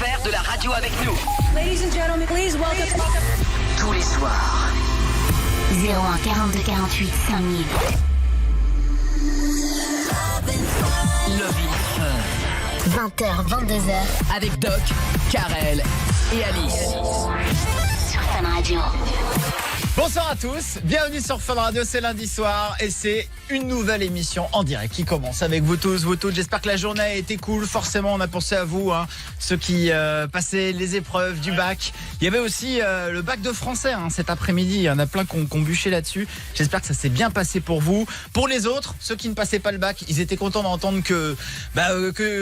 faire de la radio avec nous. Ladies and gentlemen, please welcome. Tous les soirs. 01 42 48 5000. Love in Fun. 20h, 22h. Avec Doc, Karel et Alice. Sur Fun Radio. Bonsoir à tous, bienvenue sur Fun Radio, c'est lundi soir et c'est une nouvelle émission en direct qui commence avec vous tous, vous toutes. J'espère que la journée a été cool, forcément on a pensé à vous, ceux qui passaient les épreuves du bac. Il y avait aussi le bac de français cet après-midi, il y en a plein qui ont bûché là-dessus. J'espère que ça s'est bien passé pour vous. Pour les autres, ceux qui ne passaient pas le bac, ils étaient contents d'entendre que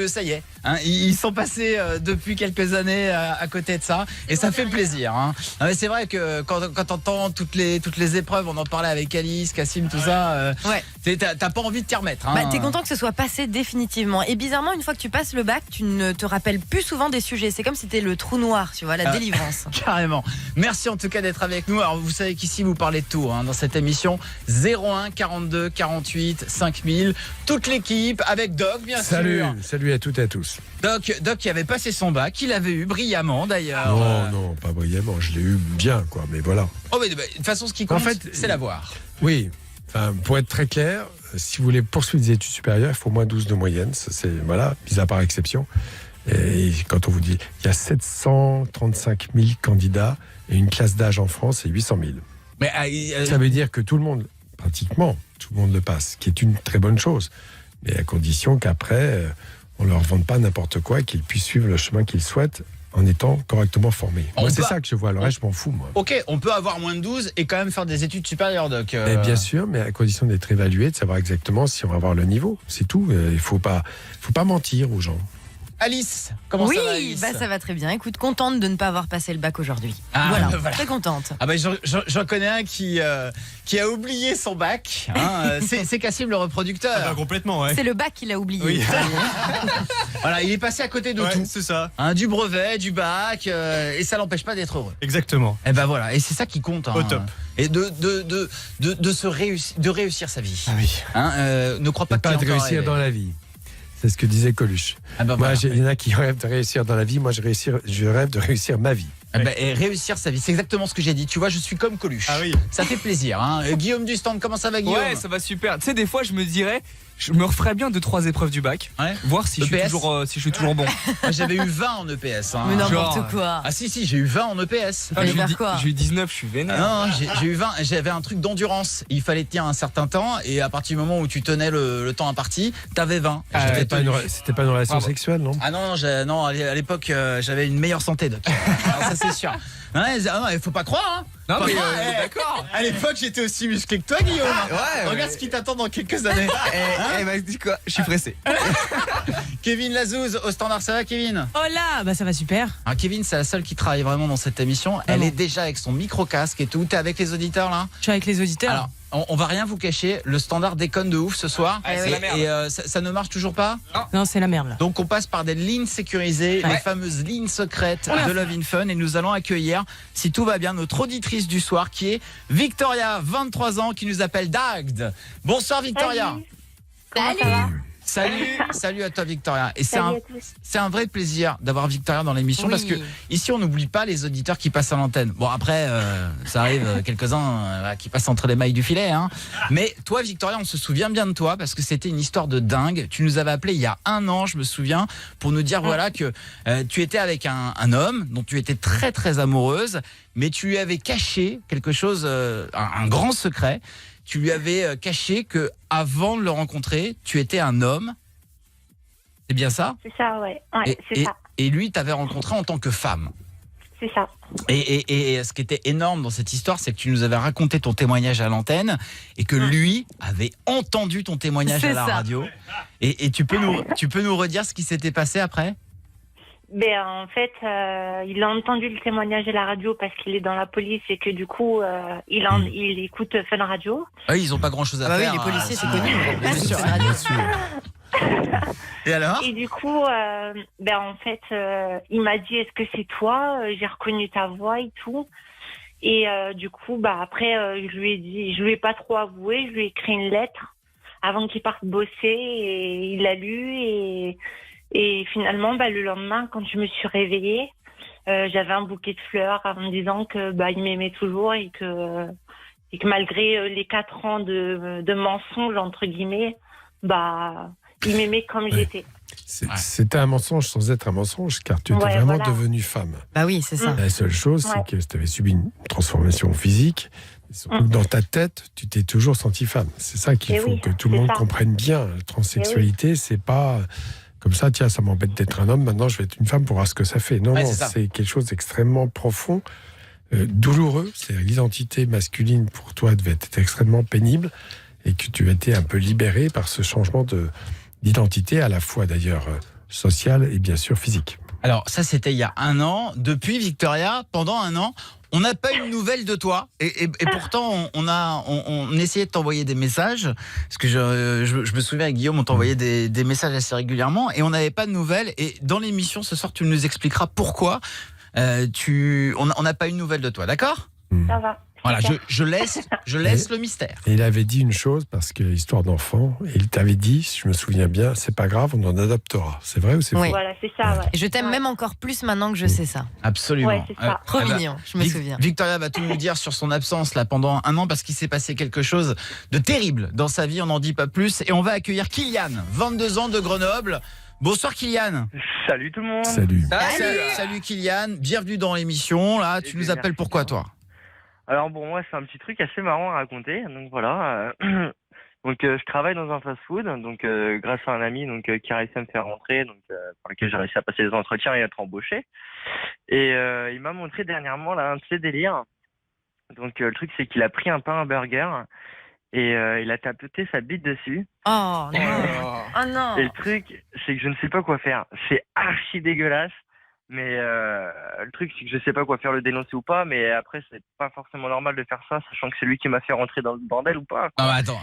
ça y est, ils sont passés depuis quelques années à côté de ça et ça fait plaisir. Mais c'est vrai que quand t'entends toutes les épreuves, on en parlait avec Alice, Cassim, tout ça. Ouais. T'as pas envie de t'y remettre. T'es content que ce soit passé définitivement. Et bizarrement, une fois que tu passes le bac, tu ne te rappelles plus souvent des sujets. C'est comme si c'était le trou noir, tu vois, la délivrance. Carrément. Merci en tout cas d'être avec nous. Alors vous savez qu'ici vous parlez de tout dans cette émission. 01 42 48 5000. Toute l'équipe avec Doc, bien sûr. Salut à toutes et à tous. Doc qui avait passé son bac, il avait eu brillamment d'ailleurs. Non, pas brillamment. Je l'ai eu bien, quoi. Mais voilà. Oh, mais de toute façon, ce qui compte, c'est l'avoir. Oui. Enfin, pour être très clair, si vous voulez poursuivre des études supérieures, il faut moins 12 de moyenne. Ça, c'est, voilà, mis à part exception. Et quand on vous dit, il y a 735 000 candidats et une classe d'âge en France, c'est 800 000. Mais, ça veut dire que tout le monde, pratiquement, tout le monde le passe, ce qui est une très bonne chose. Mais à condition qu'après, on ne leur vende pas n'importe quoi et qu'ils puissent suivre le chemin qu'ils souhaitent en étant correctement formés. Moi, c'est ça que je vois. Le reste, je m'en fous, moi. Ok, on peut avoir moins de 12 et quand même faire des études supérieures, Doc. Et bien sûr, mais à condition d'être évalué, de savoir exactement si on va avoir le niveau. C'est tout. Il faut pas mentir aux gens. Alice, comment ça va, Alice ? Ça va très bien. Écoute, contente de ne pas avoir passé le bac aujourd'hui. Voilà. Très contente. J'en connais un qui a oublié son bac. C'est Cassim, le reproducteur. Complètement, ouais. C'est le bac qu'il a oublié. Oui. Voilà, il est passé à côté de tout. C'est ça. Du brevet, du bac, et ça l'empêche pas d'être heureux. Exactement. Et ben voilà, et c'est ça qui compte. Au top. Et de réussir sa vie. Ah oui. Ne crois pas Pas de réussir dans la vie. C'est ce que disait Coluche. Moi, il y en a qui rêvent de réussir dans la vie. Moi, je rêve de réussir ma vie. Et réussir sa vie, c'est exactement ce que j'ai dit. Tu vois, je suis comme Coluche. Ah oui. Ça fait plaisir. Guillaume du stand, comment ça va, Guillaume ? Ouais, ça va super. Tu sais, des fois, je me dirais, je me referais bien 2-3 épreuves du bac, voir si je suis toujours bon. Moi, j'avais eu 20 en EPS. Mais n'importe quoi. Ah si, j'ai eu 20 en EPS. J'ai eu 19, je suis vénère. Non, j'ai eu 20. J'avais un truc d'endurance. Il fallait tenir un certain temps et à partir du moment où tu tenais le temps imparti, t'avais 20. C'était pas une relation sexuelle, non ? Ah non, à l'époque, j'avais une meilleure santé, Doc. Alors, ça c'est sûr. Il faut pas croire. Non, mais d'accord. À l'époque, j'étais aussi musclé que toi, Guillaume. Regarde ce qui t'attend dans quelques années. Dis quoi ? Je suis pressé. Kevin Lazouze au standard, ça va, Kevin ? Oh là, ça va super. Alors, Kevin, c'est la seule qui travaille vraiment dans cette émission. Elle est déjà avec son micro-casque et tout. T'es avec les auditeurs là ? Je suis avec les auditeurs. Alors, on va rien vous cacher. Le standard déconne de ouf ce soir. C'est la merde. Et ça ne marche toujours pas ? Non, c'est la merde là. Donc on passe par des lignes sécurisées, les fameuses lignes secrètes de Love in Fun, et nous allons accueillir, si tout va bien, notre auditrice du soir qui est Victoria, 23 ans, qui nous appelle Dagd. Bonsoir Victoria. Comment ça va ? Salut à toi Victoria. Et c'est un vrai plaisir d'avoir Victoria dans l'émission parce que ici on n'oublie pas les auditeurs qui passent à l'antenne. Bon après ça arrive quelques-uns qui passent entre les mailles du filet Mais toi Victoria, on se souvient bien de toi parce que c'était une histoire de dingue. Tu nous avais appelé il y a 1 an, je me souviens, pour nous dire voilà que tu étais avec un homme dont tu étais très très amoureuse, mais tu lui avais caché quelque chose, un grand secret. Tu lui avais caché que avant de le rencontrer, tu étais un homme. C'est bien ça ? C'est ça, ouais. C'est ça. Et lui, t'avais rencontré en tant que femme. C'est ça. Et ce qui était énorme dans cette histoire, c'est que tu nous avais raconté ton témoignage à l'antenne et que lui avait entendu ton témoignage à la radio. Et tu peux nous redire ce qui s'était passé après ? En fait, il a entendu le témoignage à la radio parce qu'il est dans la police et que du coup, il écoute Fun Radio. Ah oui, ils n'ont pas grand-chose à faire. Oui, les policiers, c'est connu. Bien sûr. Et alors ? Et du coup, en fait, il m'a dit, est-ce que c'est toi ? J'ai reconnu ta voix et tout. Et du coup, après, je lui ai pas trop avoué, je lui ai écrit une lettre avant qu'il parte bosser et il l'a lu Et finalement, le lendemain, quand je me suis réveillée, j'avais un bouquet de fleurs en me disant que il m'aimait toujours et que malgré les 4 ans de mensonges entre guillemets, il m'aimait comme j'étais. C'était un mensonge sans être un mensonge, car tu étais vraiment devenue femme. Bah oui, c'est ça. La seule chose, c'est que tu avais subi une transformation physique. Dans ta tête, tu t'es toujours sentie femme. C'est ça qu'il faut que tout le monde comprenne bien. La transsexualité, c'est pas comme ça, tiens, ça m'embête d'être un homme, maintenant je vais être une femme pour voir ce que ça fait. Non, c'est quelque chose d'extrêmement profond, douloureux. C'est l'identité masculine pour toi devait être extrêmement pénible et que tu étais un peu libérée par ce changement d'identité, à la fois d'ailleurs sociale et bien sûr physique. Alors ça, c'était il y a 1 an. Depuis, Victoria, pendant 1 an, on n'a pas eu de nouvelles de toi. Et pourtant, on essayait de t'envoyer des messages. Parce que je me souviens, avec Guillaume, on t'envoyait des messages assez régulièrement. Et on n'avait pas de nouvelles. Et dans l'émission, ce soir, tu nous expliqueras pourquoi on n'a pas eu de nouvelles de toi. D'accord ? Ça va. Voilà, je laisse le mystère. Et il avait dit une chose, parce que histoire d'enfant, il t'avait dit, si je me souviens bien, c'est pas grave, on en adoptera. C'est vrai ou c'est faux ? Voilà, c'est ça. Ouais. Et je t'aime même encore plus maintenant que je sais ça. Absolument. Ouais, c'est ça. Trop mignon, je me souviens. Victoria va tout nous dire sur son absence là pendant 1 an, parce qu'il s'est passé quelque chose de terrible dans sa vie, on n'en dit pas plus. Et on va accueillir Kylian, 22 ans de Grenoble. Bonsoir Kylian. Salut tout le monde. Salut Kylian, bienvenue dans l'émission. Là, tu nous appelles pourquoi toi ? Alors bon, moi c'est un petit truc assez marrant à raconter. Donc voilà, je travaille dans un fast-food, donc grâce à un ami qui a réussi à me faire rentrer, par lequel j'ai réussi à passer des entretiens et à être embauché. Et il m'a montré dernièrement là un de ses délires. Donc le truc c'est qu'il a pris un pain, un burger et il a tapoté sa bite dessus. Oh non. Oh non. Et le truc c'est que je ne sais pas quoi faire. C'est archi dégueulasse. Mais le truc, c'est que je sais pas quoi faire, le dénoncer ou pas. Mais après, c'est pas forcément normal de faire ça, sachant que c'est lui qui m'a fait rentrer dans le bordel ou pas. Ah, attends.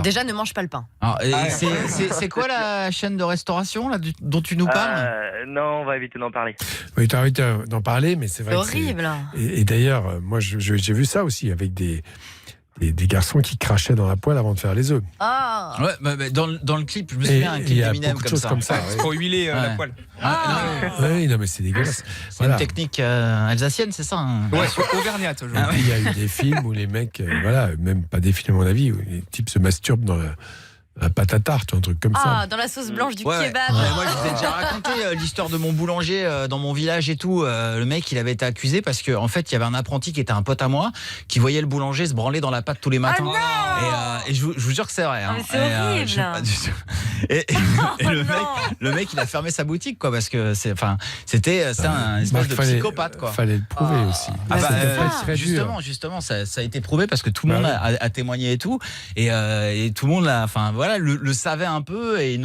Déjà, ne mange pas le pain. Alors, c'est quoi la chaîne de restauration là, dont tu nous parles ? Non, on va éviter d'en parler. Oui, tu as envie d'en parler, mais c'est vrai. C'est horrible. Et d'ailleurs, moi, j'ai vu ça aussi avec des garçons qui crachaient dans la poêle avant de faire les œufs. Ah. Ouais, dans le clip, je me souviens un clip d'Eminem comme ça. C'est pour huiler la poêle. Oui, non, mais c'est dégueulasse. C'est une technique alsacienne, c'est ça Ouais, auvergnate. Il y a eu des films où les mecs, même pas des films à mon avis, où les types se masturbent dans la pâte à tarte ou un truc comme ça. Ah, dans la sauce blanche du kebab. Moi, je vous ai déjà raconté l'histoire de mon boulanger dans mon village et tout. Le mec, il avait été accusé parce qu'en fait, il y avait un apprenti qui était un pote à moi qui voyait le boulanger se branler dans la pâte tous les matins. Et je vous jure que c'est vrai. Mais c'est horrible. Et le mec, il a fermé sa boutique, quoi, parce que c'était un espèce de psychopathe, quoi. Fallait le prouver aussi. Justement, ça a été prouvé parce que tout le monde a témoigné et tout. Et tout le monde l'a. Enfin, voilà, le savait un peu. Et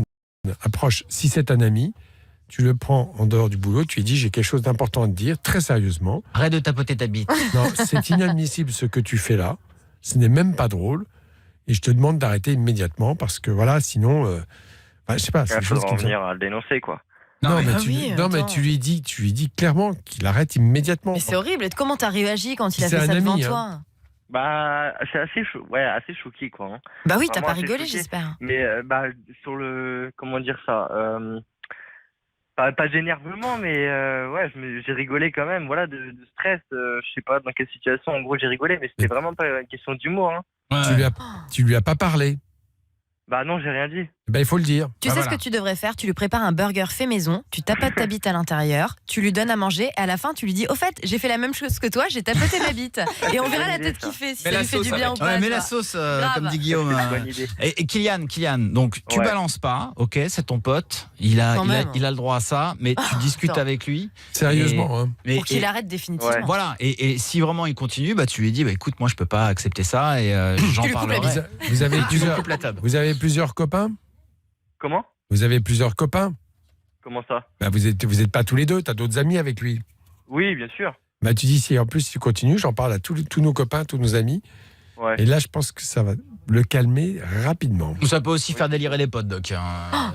approche, si c'est un ami, tu le prends en dehors du boulot, tu lui dis j'ai quelque chose d'important à te dire, très sérieusement. Arrête de tapoter ta bite. Non, c'est inadmissible ce que tu fais là. Ce n'est même pas drôle. Et je te demande d'arrêter immédiatement parce que voilà, sinon, je sais pas. Il faudra en venir à le dénoncer, quoi. Mais tu lui dis clairement qu'il arrête immédiatement. Mais c'est horrible. Et comment t'as réagi quand il a fait ça devant toi ? C'est assez choqué, quoi. Hein. Bah oui, t'as pas rigolé, j'espère. Mais sur le, comment dire ça, pas d'énervement, mais j'ai rigolé quand même, voilà, de stress, je sais pas dans quelle situation, en gros j'ai rigolé, mais c'était vraiment pas une question d'humour. Hein. Ouais. Tu lui as pas parlé. Bah non, j'ai rien dit. Bah il faut le dire. Tu sais ce que tu devrais faire ? Tu lui prépares un burger fait maison, tu tapotes ta bite à l'intérieur, tu lui donnes à manger, et à la fin tu lui dis au fait, j'ai fait la même chose que toi, j'ai tapoté ma bite. Et on verra la tête qu'il fait, si ça lui fait du bien ou pas. Mets la sauce, comme dit Guillaume. Bonne idée. Et Kylian, donc tu balances pas, ok, c'est ton pote, il a le droit à ça, mais tu discutes avec lui. Sérieusement. Pour qu'il arrête définitivement. Ouais. Voilà, et si vraiment il continue, tu lui dis, écoute, moi je peux pas accepter ça, et j'en parlerai. Vous avez plusieurs copains ? Comment ? Vous avez plusieurs copains ? Comment ça ? Vous êtes pas tous les deux, tu as d'autres amis avec lui ? Oui, bien sûr. Tu dis, si en plus tu continues, j'en parle à tous nos copains, tous nos amis. Ouais. Et là, je pense que ça va le calmer rapidement. Ça peut aussi faire délirer les potes, Doc.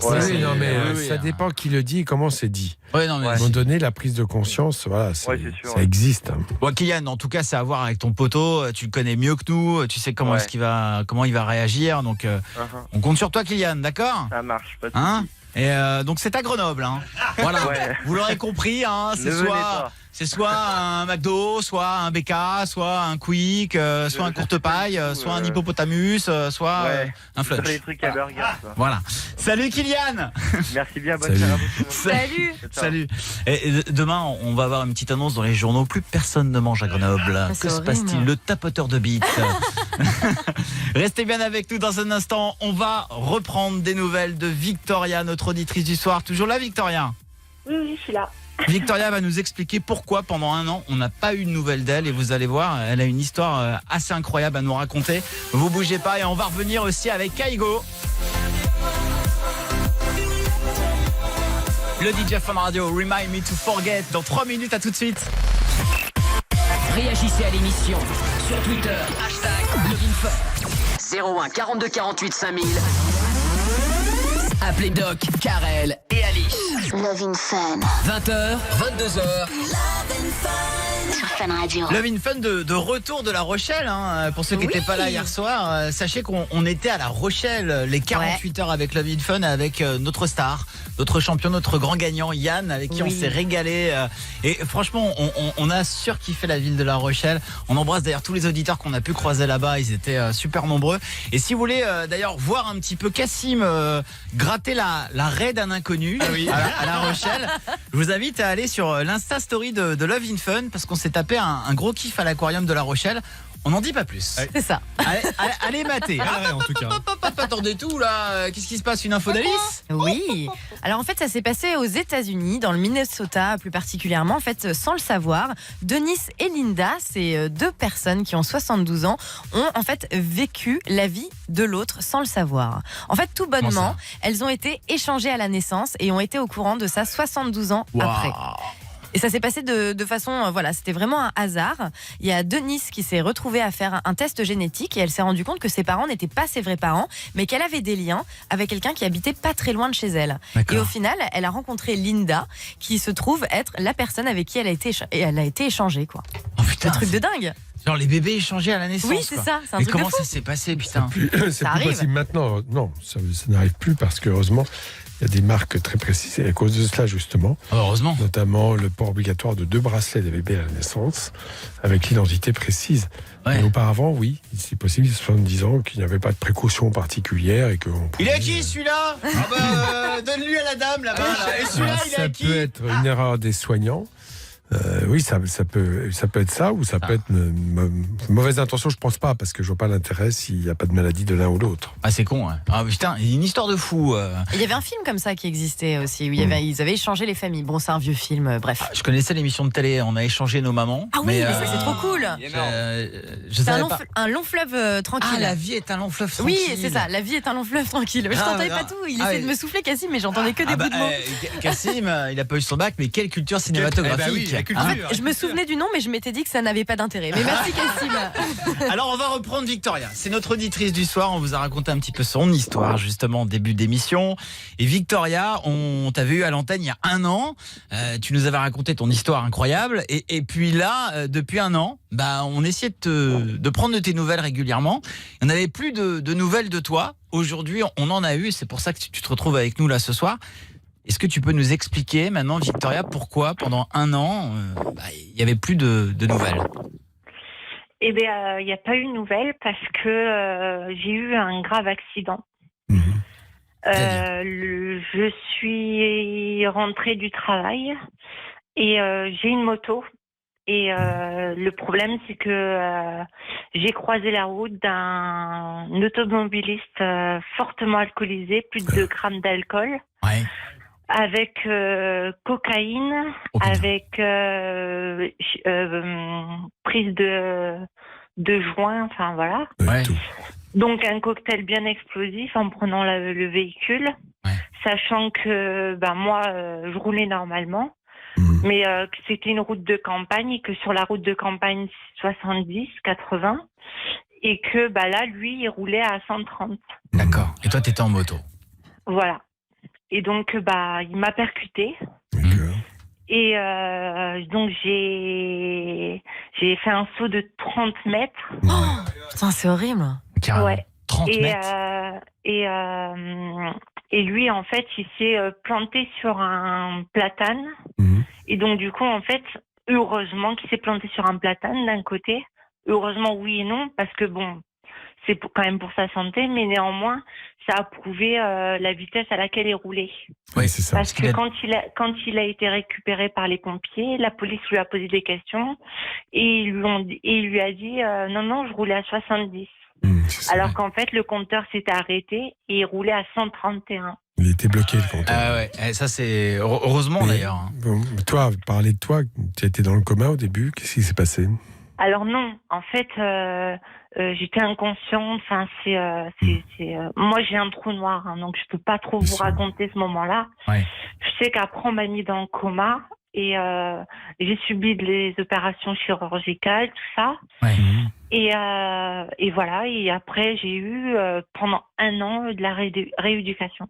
Ça dépend qui le dit et comment c'est dit. Ouais, non, mais à un moment donné, la prise de conscience, voilà, ça existe. Bon, Kylian, en tout cas, c'est à voir avec ton poteau. Tu le connais mieux que nous. Tu sais comment il va réagir. Donc, on compte sur toi, Kylian, d'accord ? Ça marche, pas de soucis. Et donc c'est à Grenoble. Hein. Voilà. Ouais. Vous l'aurez compris. Hein, Ne venez pas. c'est soit un McDo, soit un BK, soit un Quick, soit un courte paille, soit un hippopotamus, soit un Sur flunch. les trucs à burger. Quoi. Voilà. Salut Kylian. Merci bien, bonne Salut. soirée à vous. Salut. Salut. Et demain, on va avoir une petite annonce dans les journaux. Plus personne ne mange à Grenoble. c'est Que se horrible. passe-t-il? Le tapoteur de bites. Restez bien avec nous dans un instant. On va reprendre des nouvelles de Victoria, notre auditrice du soir. Toujours là, Victoria? Oui, je suis là. Victoria va nous expliquer pourquoi pendant un an on n'a pas eu de nouvelles d'elle, et vous allez voir, elle a une histoire assez incroyable à nous raconter. Vous bougez pas et on va revenir aussi avec Kaigo. Le DJ Fun Radio, Remind Me to Forget, dans 3 minutes, à tout de suite. Réagissez à l'émission sur Twitter, #LovinFun. 01 42 48 5000. Appelez Doc, Karel et Alice. Love in Fun. 20h, 22h. Sur Fun Radio. Love in Fun de retour de La Rochelle, hein. Pour ceux qui n'étaient pas là hier soir, sachez qu'on était à La Rochelle, les 48 heures avec Love in Fun, avec notre star, notre champion, notre grand gagnant Yann, avec qui on s'est régalé. Et franchement, on a surkiffé la ville de La Rochelle. On embrasse d'ailleurs tous les auditeurs qu'on a pu croiser là-bas, ils étaient super nombreux. Et si vous voulez d'ailleurs voir un petit peu Cassim gratter la raie d'un inconnu à La Rochelle, je vous invite à aller sur l'Insta Story de Love in Fun, parce qu'on s'est tapé un gros kiff à l'aquarium de La Rochelle. On n'en dit pas plus. C'est ça. Allez mater. en tout cas. Attendez tout là. Qu'est-ce qui se passe? Une info d'Alice? Oui. Alors en fait, ça s'est passé aux États-Unis, dans le Minnesota plus particulièrement. En fait, sans le savoir, Denis et Linda, ces deux personnes qui ont 72 ans, ont en fait vécu la vie de l'autre sans le savoir. En fait, tout bonnement, elles ont été échangées à la naissance et ont été au courant de ça 72 ans après. Et ça s'est passé de façon, voilà, c'était vraiment un hasard. Il y a Denis qui s'est retrouvée à faire un test génétique et elle s'est rendue compte que ses parents n'étaient pas ses vrais parents, mais qu'elle avait des liens avec quelqu'un qui habitait pas très loin de chez elle. D'accord. Et au final, elle a rencontré Linda, qui se trouve être la personne avec qui elle a été échangée, quoi. Oh putain, Un truc de dingue. genre les bébés échangés à la naissance. Oui, c'est quoi. ça. C'est un Mais truc de comment fou. ça s'est passé, putain? C'est Ça plus arrive. possible maintenant. Non, ça n'arrive plus parce qu'heureusement, il y a des marques très précises. Et à cause de cela, justement, Heureusement. notamment le port obligatoire de 2 bracelets des bébés à la naissance, avec l'identité précise. Ouais. Mais auparavant, oui, c'est possible, il y a 70 ans, qu'il n'y avait pas de précaution particulière et qu'on Il est pouvait- à qui celui-là? Donne-lui à la dame là-bas. là. Et celui-là, il est Ça à peut qui? être une erreur des soignants. Oui, ça peut être ça, ou ça peut être une mauvaise intention. Je pense pas, parce que je vois pas l'intérêt s'il n'y a pas de maladie de l'un ou l'autre. Ah, c'est con, hein. Ah putain, il y a une histoire de fou. Il y avait un film comme ça qui existait aussi, où ils avaient échangé les familles. Bon, c'est un vieux film, bref. Je connaissais l'émission de télé, on a échangé nos mamans. Ah oui, mais ça c'est trop cool. Je C'est savais pas. un long fleuve tranquille. Ah, la vie est un long fleuve Oui, tranquille. c'est ça, la vie est un long fleuve tranquille. Je Ah, t'entendais non. pas tout, il Ah, essayait de me souffler Cassim, mais j'entendais que des bouts de mots. Cassim, il a pas eu son bac, mais quelle culture cinématographique. Eh ben oui, la culture. Hein. Je me souvenais du nom, mais je m'étais dit que ça n'avait pas d'intérêt. Mais merci Cassim. Alors on va reprendre Victoria. C'est notre auditrice du soir. On vous a raconté un petit peu son histoire justement au début d'émission. Et Victoria, on t'avait eu à l'antenne il y a un an. Tu nous avais raconté ton histoire incroyable. Et puis là, depuis un an, bah, on essayait de prendre de tes nouvelles régulièrement. On n'avait plus de nouvelles de toi. Aujourd'hui, on en a eu. C'est pour ça que tu te retrouves avec nous là ce soir. Est-ce que tu peux nous expliquer maintenant, Victoria, pourquoi pendant un an, il n'y avait plus de nouvelles? Eh bien, il n'y a pas eu de nouvelles parce que j'ai eu un grave accident. Je suis rentrée du travail et j'ai une moto. Et le problème, c'est que j'ai croisé la route d'un automobiliste fortement alcoolisé, plus de 2 grammes d'alcool. Ouais. Avec cocaïne, avec prise de joint, enfin voilà. Ouais. Donc un cocktail bien explosif en prenant le véhicule, sachant que moi je roulais normalement, mais que c'était une route de campagne et que sur la route de campagne 70, 80 et que là lui il roulait à 130. D'accord. Et toi t'étais en moto. Voilà. Et donc, il m'a percuté. Et donc, j'ai fait un saut de 30 mètres. Oh, putain, c'est horrible. Carrément. Ouais. 30 mètres. Et lui, en fait, il s'est planté sur un platane. Et donc, du coup, en fait, heureusement qu'il s'est planté sur un platane d'un côté. Heureusement, oui et non, parce que bon, c'est quand même pour sa santé, mais néanmoins, ça a prouvé la vitesse à laquelle il roulait. Oui, c'est ça. Parce que quand il a été récupéré par les pompiers, la police lui a posé des questions et il lui a dit non, je roulais à 70. Alors qu'en fait, le compteur s'était arrêté et il roulait à 131. Il était bloqué, le compteur. Ah ouais, ça c'est heureusement d'ailleurs. Bon, toi, parler de toi, tu étais dans le coma au début, qu'est-ce qui s'est passé? Alors non, en fait, j'étais inconsciente. Enfin, moi j'ai un trou noir, hein, donc je peux pas trop vous raconter ce moment-là. Ouais. Je sais qu'après on m'a mis dans le coma et j'ai subi des opérations chirurgicales, tout ça. Ouais. Et voilà. Et après j'ai eu pendant 1 an de la rééducation.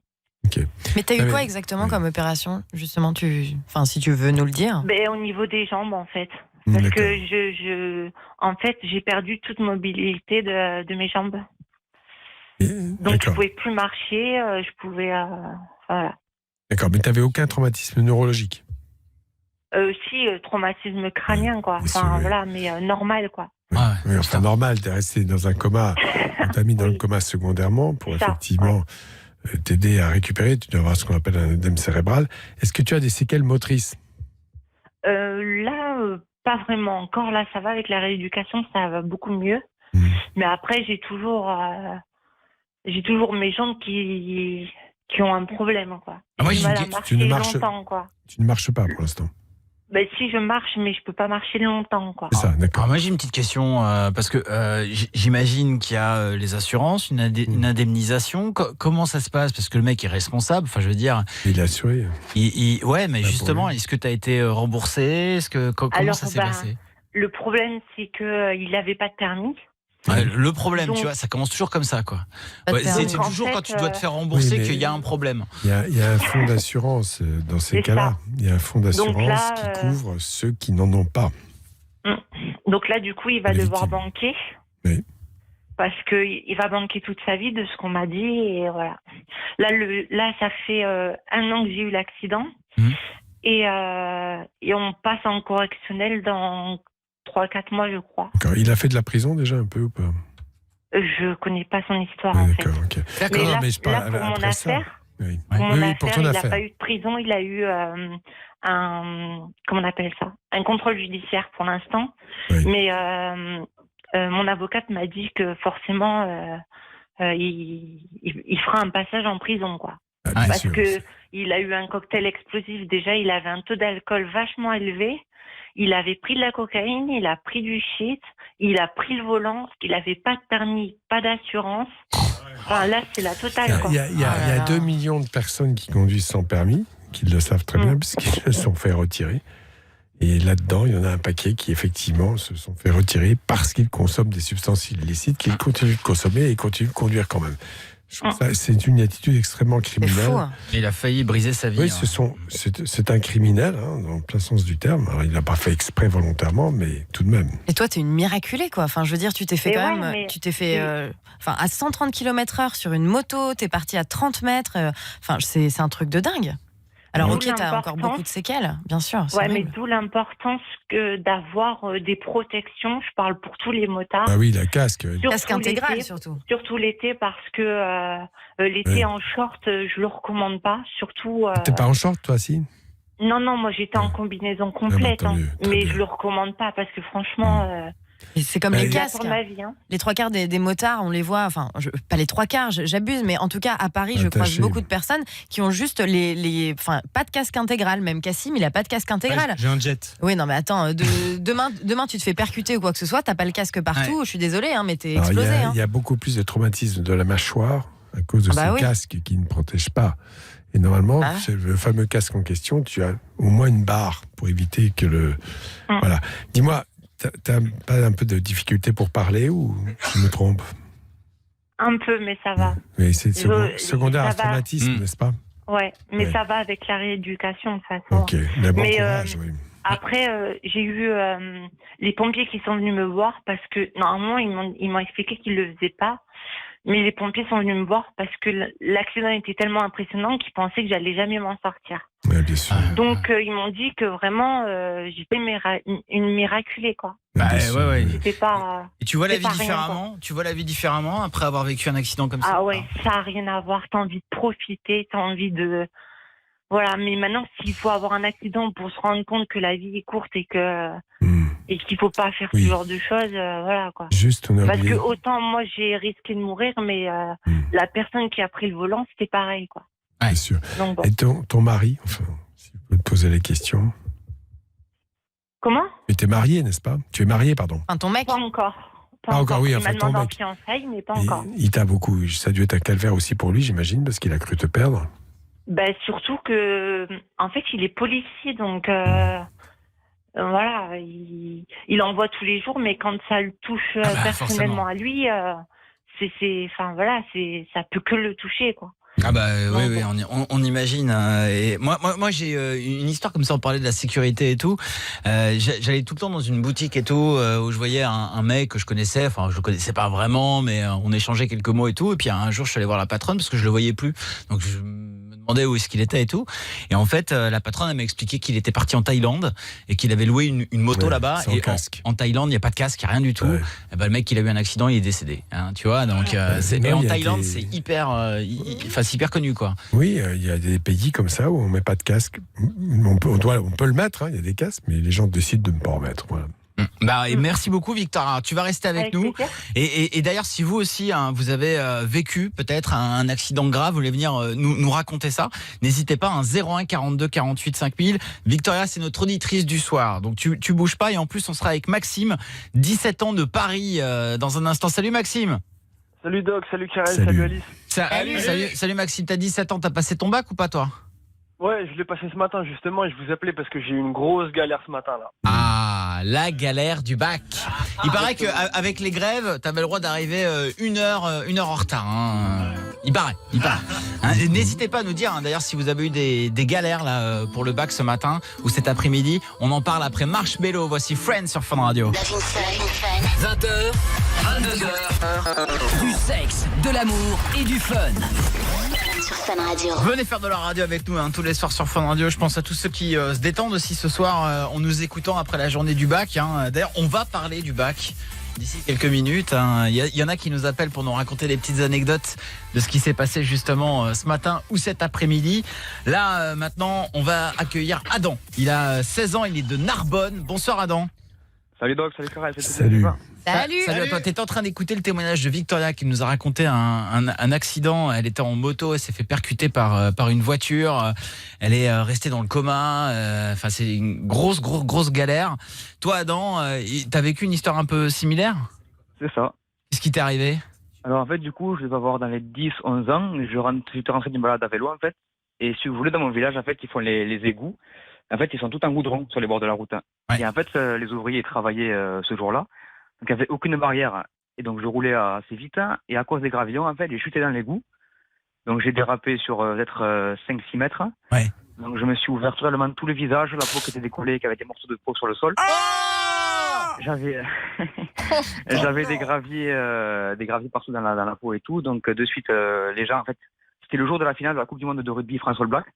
Okay. Mais t'as eu quoi exactement comme opération, justement, si tu veux nous le dire? Au niveau des jambes, en fait. Parce que en fait, j'ai perdu toute mobilité de mes jambes. Donc je pouvais plus marcher, je pouvais, voilà. D'accord, mais t'avais aucun traumatisme neurologique? Si, traumatisme crânien, quoi. Enfin, voilà, mais normal, quoi. Oui, enfin normal, t'es resté dans un coma, on t'a mis dans le coma secondairement pour effectivement t'aider à récupérer. Tu dois avoir ce qu'on appelle un œdème cérébral. Est-ce que tu as des séquelles motrices? Là, pas vraiment. Encore là, ça va avec la rééducation, ça va beaucoup mieux. Mais après, j'ai toujours mes jambes qui ont un problème, quoi. Moi, tu ne marches pas pour l'instant. Si je marche, mais je peux pas marcher longtemps, quoi. C'est ça, d'accord. Alors moi j'ai une petite question parce que j'imagine qu'il y a les assurances, une indemnisation. Comment ça se passe? Parce que le mec est responsable. Enfin, je veux dire. Il est assuré. Ouais, mais justement, est-ce que tu as été remboursé? Comment ça s'est passé? Le problème, c'est que il n'avait pas de permis. Le problème, tu vois, ça commence toujours comme ça, quoi. C'est toujours quand tu dois te faire rembourser qu'il y a un problème. Il y a un fonds d'assurance dans ces cas-là. Il y a un fonds d'assurance qui couvre ceux qui n'en ont pas. Donc là, du coup, il va devoir banquer. Oui. Parce qu'il va banquer toute sa vie de ce qu'on m'a dit. Et voilà. Là, ça fait 1 an que j'ai eu l'accident. Et on passe en correctionnel dans 3-4 mois, je crois. D'accord. Il a fait de la prison déjà un peu ou pas? Je connais pas son histoire, en fait. Okay. Mais là, pour mon affaire, il n'a pas eu de prison, il a eu comment on appelle ça? Un contrôle judiciaire pour l'instant. Oui. Mais mon avocate m'a dit que forcément, il fera un passage en prison, quoi. Parce que il a eu un cocktail explosif. Déjà, il avait un taux d'alcool vachement élevé. Il avait pris de la cocaïne, il a pris du shit, il a pris le volant, il n'avait pas de permis, pas d'assurance. Enfin, là, c'est la totale. Il y a 2 millions de personnes qui conduisent sans permis, qui le savent très bien, puisqu'ils se sont fait retirer. Et là-dedans, il y en a un paquet qui, effectivement, se sont fait retirer parce qu'ils consomment des substances illicites, qu'ils continuent de consommer et continuent de conduire quand même. Je trouve ça, c'est une attitude extrêmement criminelle. C'est fou, hein. Il a failli briser sa vie. Oui, c'est un criminel, dans le plein sens du terme. Alors, il n'a pas fait exprès volontairement, mais tout de même. Et toi, t'es une miraculée, quoi. Enfin, je veux dire, tu t'es fait à 130 km/h sur une moto, t'es parti à 30 mètres. C'est un truc de dingue. Alors, ok, t'as encore beaucoup de séquelles, bien sûr. Ouais, mais d'où l'importance d'avoir des protections. Je parle pour tous les motards. Ah oui, la casque. Casque intégral, surtout. Surtout l'été, parce que l'été en short, je le recommande pas. Surtout. T'es pas en short, toi, si? Non, moi j'étais en combinaison complète, tant mieux. je le recommande pas parce que franchement. Et c'est comme les casques. Ma vie, hein. Les 3/4 des motards, on les voit, pas les 3/4, j'abuse, mais en tout cas, à Paris, je croise beaucoup de personnes qui ont juste pas de casque intégral. Même Cassim, il a pas de casque intégral. J'ai un jet. Oui, non, mais attends, demain, tu te fais percuter ou quoi que ce soit, t'as pas le casque partout, je suis désolée, mais t'es explosé. Il y a beaucoup plus de traumatisme de la mâchoire à cause de ces casques qui ne protègent pas. Et normalement, le fameux casque en question, tu as au moins une barre pour éviter que le... Voilà. Dis-moi, t'as pas un peu de difficulté pour parler ou je me trompe? Un peu, mais ça va. Mais c'est secondaire à traumatisme, n'est-ce pas? Ouais, mais ça va avec la rééducation, de toute façon. Ok, mais bon courage, oui. Après, j'ai eu les pompiers qui sont venus me voir parce que normalement, ils m'ont expliqué qu'ils ne le faisaient pas. Mais les pompiers sont venus me voir parce que l'accident était tellement impressionnant qu'ils pensaient que j'allais jamais m'en sortir. Ouais, bien sûr. Donc ils m'ont dit que vraiment j'étais une miraculée quoi. Ouais. C'était pas. Et tu vois la vie c'est pas rien, différemment. Tu vois la vie différemment après avoir vécu un accident comme ça. Ah ouais, ça a rien à voir. T'as envie de profiter, t'as envie de. Voilà, mais maintenant s'il faut avoir un accident pour se rendre compte que la vie est courte et que et qu'il faut pas faire ce genre de choses, voilà quoi. Juste, on a Parce oublié. que autant moi j'ai risqué de mourir, mais la personne qui a pris le volant c'était pareil quoi. Bien sûr. Donc, bon. Et ton mari, enfin, si je peux te poser la question. Comment? Mais t'es marié, n'est-ce pas? Tu es marié, pardon. Enfin, ton mec. Pas encore. Pas Pas encore, oui, Il enfin, m'a ton demandé en mec. fiançailles, mais pas Et encore. il t'a beaucoup. Ça a dû être un calvaire aussi pour lui, j'imagine, parce qu'il a cru te perdre. Ben, surtout que, en fait, il est policier, donc voilà, il en voit tous les jours, mais quand ça le touche personnellement forcément. à lui, enfin voilà, ça peut que le toucher, quoi. Ah bah oui, Non, oui, on imagine. Et moi j'ai une histoire comme ça, on parlait de la sécurité et tout. J'allais tout le temps dans une boutique et tout, où je voyais un mec que je connaissais, enfin je le connaissais pas vraiment, mais on échangeait quelques mots et tout. Et puis un jour je suis allé voir la patronne parce que je le voyais plus. Donc je me demandais où est-ce qu'il était et tout. Et en fait la patronne elle m'a expliqué qu'il était parti en Thaïlande et qu'il avait loué une moto là-bas. sans Et casque. en Thaïlande il n'y a pas de casque, il n'y a rien du tout. Ouais. Et ben, le mec il a eu un accident, il est décédé. Hein, tu vois, donc non, et en il y a Thaïlande des- c'est hyper, enfin c'est hyper connu quoi. Oui, il y a des pays comme ça où on met pas de casque. On peut le mettre, hein, il y a des casques, mais les gens décident de ne pas en mettre. Voilà. Bah, et merci beaucoup Victor. Tu vas rester avec nous. plaisir. Et d'ailleurs, si vous aussi, hein, vous avez vécu peut-être un accident grave, vous voulez venir nous raconter ça, n'hésitez pas, 01 42 48 5000. Victoria, c'est notre auditrice du soir. Donc tu bouges pas et en plus, on sera avec Maxime, 17 ans de Paris dans un instant. Salut Maxime. Salut Doc, salut Karel, Salut. salut Alice. Salut Maxime, t'as 17 ans, t'as passé ton bac ou pas toi? Ouais, je l'ai passé ce matin justement et je vous appelais parce que j'ai eu une grosse galère ce matin là. Ah, la galère du bac. Il paraît qu'avec les grèves, t'avais le droit d'arriver une heure en retard. Hein. Il paraît. Hein, n'hésitez pas à nous dire, hein, d'ailleurs, si vous avez eu des galères là pour le bac ce matin ou cet après-midi. On en parle après Marshmello. Voici Friends sur Fun Radio. Love in Fun. 20h, 22h, du sexe, de l'amour et du fun. Sur Fun Radio. Venez faire de la radio avec nous tous les soirs sur Fun Radio. Je pense à tous ceux qui se détendent aussi ce soir en nous écoutant après la journée du bac. Hein. D'ailleurs, on va parler du bac d'ici quelques minutes. Hein. Il y en a qui nous appellent pour nous raconter des petites anecdotes de ce qui s'est passé justement ce matin ou cet après-midi. Là, maintenant, on va accueillir Adam. Il a 16 ans, il est de Narbonne. Bonsoir Adam. Salut Doc, salut Karel, Salut. Salut. Salut à toi. T'étais en train d'écouter le témoignage de Victoria qui nous a raconté un accident. Elle était en moto, elle s'est fait percuter par une voiture. Elle est restée dans le coma. Enfin, c'est une grosse galère. Toi, Adam, t'as vécu une histoire un peu similaire? C'est ça. Qu'est-ce qui t'est arrivé? Alors en fait du coup je vais avoir dans les 10-11 ans, j'étais rentré d'une balade à vélo en fait. Et si vous voulez dans mon village en fait ils font les égouts. En fait ils sont tout en goudron sur les bords de la route. Ouais. Et en fait les ouvriers travaillaient ce jour-là. Donc il n'y avait aucune barrière. Et donc je roulais assez vite. Et à cause des gravillons en fait j'ai chuté dans l'égout. Donc j'ai dérapé sur peut-être 5-6 mètres. Ouais. Donc je me suis ouvert totalement tout le visage, la peau qui était décollée, qui avait des morceaux de peau sur le sol. J'avais des graviers partout dans la peau et tout. Donc de suite, les gens, en fait, c'était le jour de la finale de la Coupe du Monde de rugby France All Black.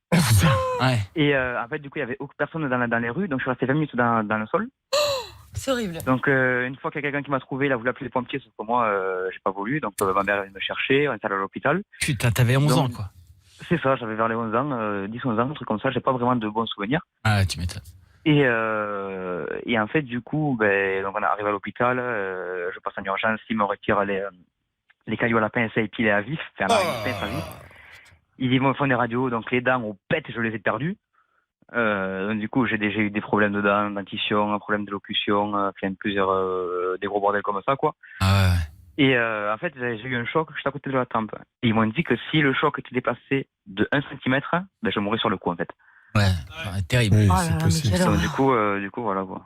Ouais. Et en fait, du coup, il y avait aucune personne dans les rues. Donc je suis resté 20 minutes dans le sol. C'est horrible. Donc une fois qu'il y a quelqu'un qui m'a trouvé, il a voulu appeler les pompiers, sauf que moi, j'ai pas voulu. Donc ma mère est venue me chercher, on est allé à l'hôpital. Putain, t'avais 11 ans, Donc, quoi. C'est ça, j'avais vers les 11 ans, 10-11 ans, un truc comme ça. J'ai pas vraiment de bons souvenirs. Ah, tu m'étonnes. Et en fait, du coup, donc on arrive à l'hôpital, je passe en urgence, il me retire les cailloux à la pince et pilés à vif, enfin la pince à vif. Ils me font des radios, donc les dents au pète, je les ai perdues. Donc du coup, j'ai déjà eu des problèmes de dents, dentition, un problème d'élocution, plusieurs des gros bordels comme ça, quoi. Ah ouais. Et en fait, j'ai eu un choc juste à côté de la tempe. Et ils m'ont dit que si le choc était dépassé de 1 cm, je mourrais sur le coup, en fait. Ouais, terrible. Oui, Oh là c'est là, mais possible. quelle Donc, du coup, voilà, quoi.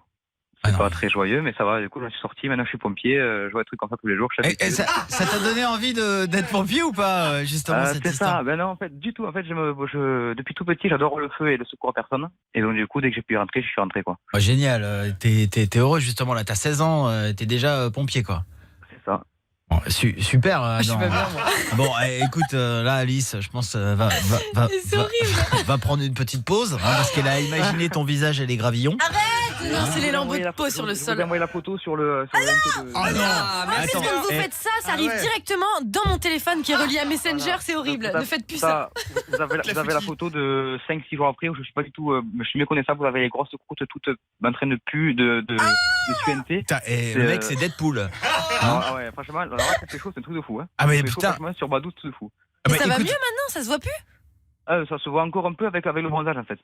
Ah C'est non, pas mais- très joyeux, mais ça va. Du coup, je suis sorti. Maintenant, je suis pompier. Je vois des trucs comme ça tous les jours. Je suis Et habitué. ça t'a donné envie d'être pompier ou pas, justement, cette C'est histoire? ça. Ben non, en fait, du tout. En fait, depuis tout petit, j'adore le feu et le secours à personne. Et donc, du coup, dès que j'ai pu rentrer, je suis rentré, quoi. Oh, génial, t'es heureux justement là, t'as 16 ans, t'es déjà pompier quoi. C'est ça. Bon, Bon, super. Je suis pas bien, moi. Bon, écoute, là, Alice, je pense C'est horrible. va prendre une petite pause parce qu'elle a imaginé ton visage et les gravillons. Arrête. Non, c'est les lambeaux de peau sur le sol. Je vous envoie la photo sur le. Oh non. Merci Attends, quand vous faites ça arrive directement dans mon téléphone qui est relié à Messenger, c'est horrible. Ne faites plus ça. Vous avez la photo de 5-6 jours après où je suis pas du tout. Je suis méconnaissable. Vous avez les grosses croûtes toutes en train de puer de suinter. Putain, et le mec, c'est Deadpool. Ah ouais, franchement, alors là, ça fait chaud, c'est un truc de fou. Hein. Ah mais Ça fait chaud, putain. franchement, sur Badou, c'est de fou. Ah, Ça va écoute, mieux maintenant, ça se voit plus? Ça se voit encore un peu avec le bronzage en fait.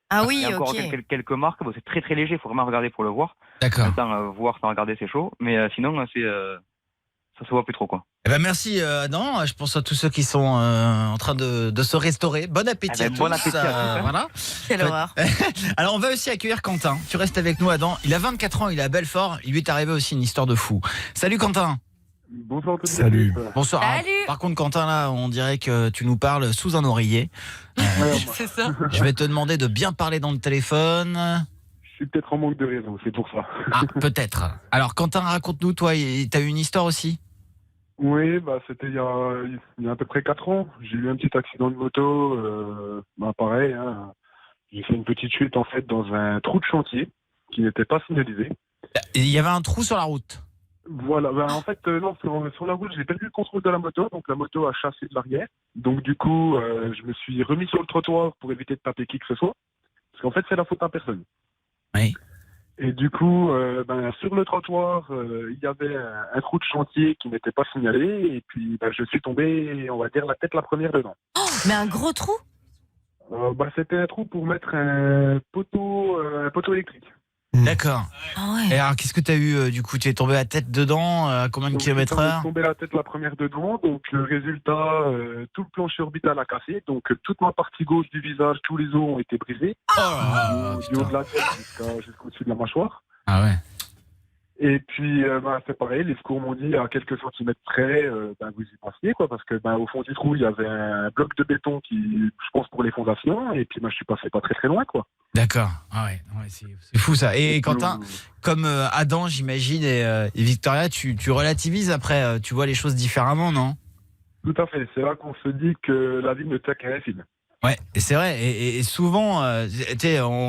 Ah oui, Il y a encore ok. quelques marques. Bon, c'est très très léger. Il faut vraiment regarder pour le voir. D'accord. Autant voir sans regarder, c'est chaud. Mais sinon, ça se voit plus trop quoi. Eh ben merci Adam, je pense à tous ceux qui sont en train de se restaurer. Bon appétit Eh à ben, tous. bon appétit à tous, hein. Voilà. Quelle horreur. Alors on va aussi accueillir Quentin. Tu restes avec nous Adam. Il a 24 ans, il est à Belfort. Il lui est arrivé aussi une histoire de fou. Salut Quentin. Bonsoir à tous. Salut. Bonsoir. Salut. Par contre Quentin là, on dirait que tu nous parles sous un oreiller. C'est ça. Je vais te demander de bien parler dans le téléphone. Je suis peut-être en manque de réseau, c'est pour ça. Ah, peut-être. Alors Quentin, raconte-nous, toi, t'as eu une histoire aussi? Oui, bah c'était il y a à peu près 4 ans. J'ai eu un petit accident de moto. Pareil, hein. J'ai fait une petite chute en fait dans un trou de chantier qui n'était pas signalisé. Il y avait un trou sur la route. Voilà, en fait, non, sur la route, j'ai perdu le contrôle de la moto, donc la moto a chassé de l'arrière. Donc du coup, je me suis remis sur le trottoir pour éviter de taper qui que ce soit. Parce qu'en fait, c'est la faute à personne. Oui. Et du coup, sur le trottoir, il y avait un trou de chantier qui n'était pas signalé, et puis je suis tombé, on va dire, la tête la première dedans. Oh, mais un gros trou? C'était un trou pour mettre un poteau électrique. D'accord. Ah ouais. Et alors, qu'est-ce que tu as eu du coup? Tu es tombé la tête dedans à combien de kilomètres heure? Je suis tombé la tête la première dedans, donc le résultat, tout le plancher orbital a cassé, donc toute ma partie gauche du visage, tous les os ont été brisés, du haut de la tête jusqu'au-dessus de la mâchoire. Ah ouais. Et puis c'est pareil, les secours m'ont dit à quelques centimètres près, vous y passiez quoi, parce que au fond du trou il y avait un bloc de béton qui, je pense pour les fondations, et puis je suis passé pas très très loin quoi. D'accord. Ah ouais, c'est fou ça. Et Quentin, comme Adam j'imagine et Victoria, tu relativises après, tu vois les choses différemment, non? Tout à fait, c'est là qu'on se dit que la vie ne tient qu'à un fil. Ouais, et c'est vrai. Et souvent,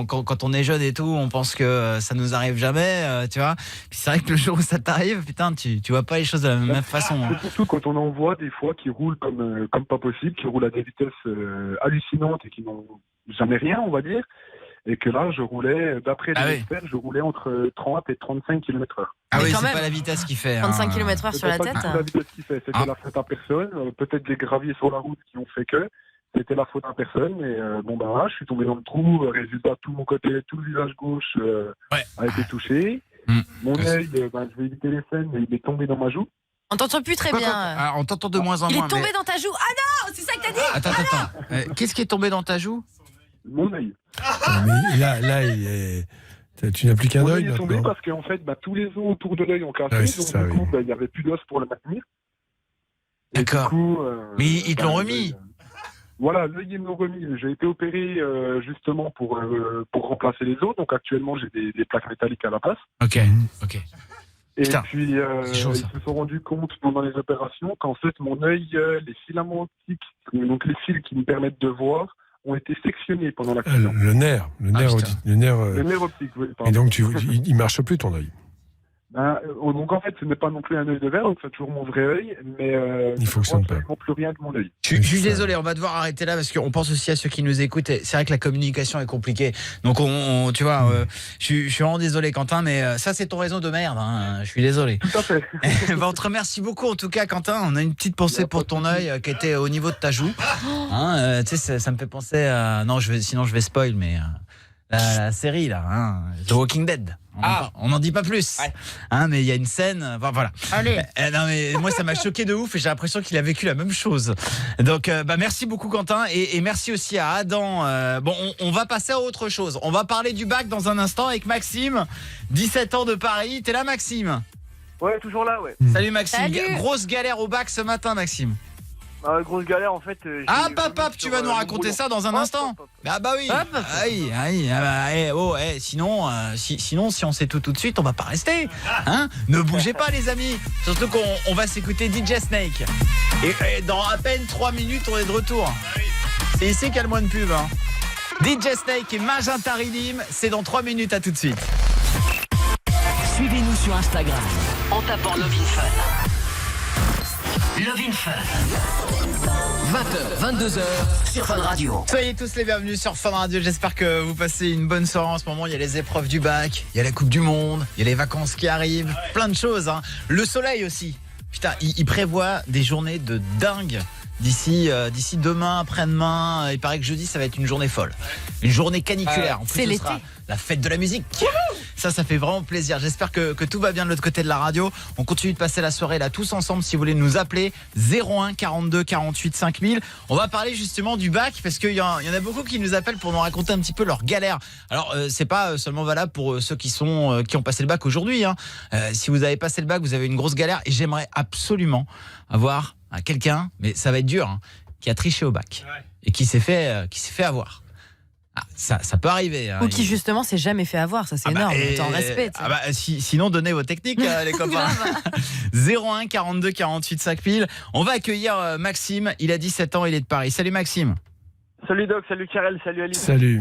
quand on est jeune et tout, on pense que ça nous arrive jamais, tu vois. Puis c'est vrai que le jour où ça t'arrive, putain, tu vois pas les choses de la même façon. Hein. C'est surtout quand on en voit des fois qui roulent comme pas possible, qui roulent à des vitesses hallucinantes et qui n'ont jamais rien, on va dire. Et que là, je roulais, d'après les experts, je roulais entre 30 et 35 km/h. Ah mais oui, quand c'est même. pas la vitesse qui fait. 35 km/h sur la tête. C'était pas la vitesse qui fait, c'était la faute à personne. Peut-être des graviers sur la route qui ont fait que. C'était la faute à personne, et je suis tombé dans le trou. Résultat, tout mon côté, tout le visage gauche a été touché. Mon œil, je vais éviter les scènes, mais il est tombé dans ma joue. On t'entend plus très bien. On t'entend de moins en Il moins. est tombé dans ta joue. Ah non, c'est ça que t'as dit. Attends. Qu'est-ce qui est tombé dans ta joue? Mon œil. Mais là, tu n'as plus qu'un Mon œil œil est tombé maintenant. parce qu'en fait, tous les os autour de l'œil ont cassé, Ouais, c'est donc ça, du coup, il n'y avait plus d'os pour le maintenir. D'accord. Mais ils te l'ont remis. Voilà, l'œil ils me l'ont remis. J'ai été opéré justement pour remplacer les os. Donc actuellement j'ai des plaques métalliques à la place. Ok. Et Putain, puis ils se sont rendus compte pendant les opérations qu'en fait mon œil, les filaments optiques, donc les fils qui me permettent de voir, ont été sectionnés pendant l'accident. Le nerf Le nerf optique, oui. Et donc il marche plus ton œil. Donc en fait, ce n'est pas non plus un œil de verre, donc c'est toujours mon vrai œil, mais il fonctionne pas. plus rien de mon œil. Je suis désolé, on va devoir arrêter là parce qu'on pense aussi à ceux qui nous écoutent. C'est vrai que la communication est compliquée. Donc tu vois, je suis vraiment désolé Quentin, mais ça c'est ton réseau de merde. Hein. Je suis désolé. Tout à fait. On te remercie beaucoup en tout cas Quentin. On a une petite pensée pour ton œil qui était au niveau de ta joue. Hein, tu sais, ça me fait penser à... Non, sinon je vais spoil, mais la série là, hein, The Walking Dead. On n'en dit pas plus, hein, mais il y a une scène, voilà. Allez. Non mais moi ça m'a choqué de ouf et j'ai l'impression qu'il a vécu la même chose. Donc merci beaucoup Quentin et merci aussi à Adam. On va passer à autre chose. On va parler du bac dans un instant avec Maxime, 17 ans de Paris. T'es là Maxime? Ouais, toujours là, ouais. Salut Maxime. Salut. Grosse galère au bac ce matin Maxime. Grosse galère en fait. Ah, pap, tu vas nous raconter ça dans un instant. Ah bah oui. Sinon, si on sait tout de suite, on va pas rester. Hein, ne bougez pas les amis. Surtout qu'on va s'écouter DJ Snake. Et dans à peine 3 minutes, on est de retour. C'est ici qu'il y a le moins de pub. Hein. DJ Snake et Magenta Ridim, c'est dans 3 minutes, à tout de suite. Suivez-nous sur Instagram en tapant Love in Fun. Love in Fun. 20h, 22h sur Fun Radio. Soyez tous les bienvenus sur Fun Radio. J'espère que vous passez une bonne soirée en ce moment. Il y a les épreuves du bac, il y a la Coupe du Monde, il y a les vacances qui arrivent, plein de choses. Hein. Le soleil aussi. Putain, il prévoit des journées de dingue. D'ici demain, après-demain, il paraît que jeudi ça va être une journée folle. Une journée caniculaire. En plus, c'est ce l'été. sera la fête de la musique. Ça fait vraiment plaisir. J'espère que tout va bien de l'autre côté de la radio. On continue de passer la soirée là tous ensemble. Si vous voulez nous appeler 01 42 48 5000. On va parler justement du bac parce qu'il y en a beaucoup qui nous appellent pour nous raconter un petit peu leur galère. Alors c'est pas seulement valable pour ceux qui ont passé le bac aujourd'hui. Hein. Si vous avez passé le bac, vous avez une grosse galère et j'aimerais absolument avoir quelqu'un, mais ça va être dur, hein, qui a triché au bac et qui s'est fait avoir. Ah, ça peut arriver. Hein, Ou qui justement s'est jamais fait avoir, ça c'est énorme. T'en respectes. Sinon, donnez vos techniques, les copains. 01 42 48 5000. On va accueillir Maxime. Il a 17 ans, il est de Paris. Salut Maxime. Salut Doc, salut Karel, salut Alice. Salut.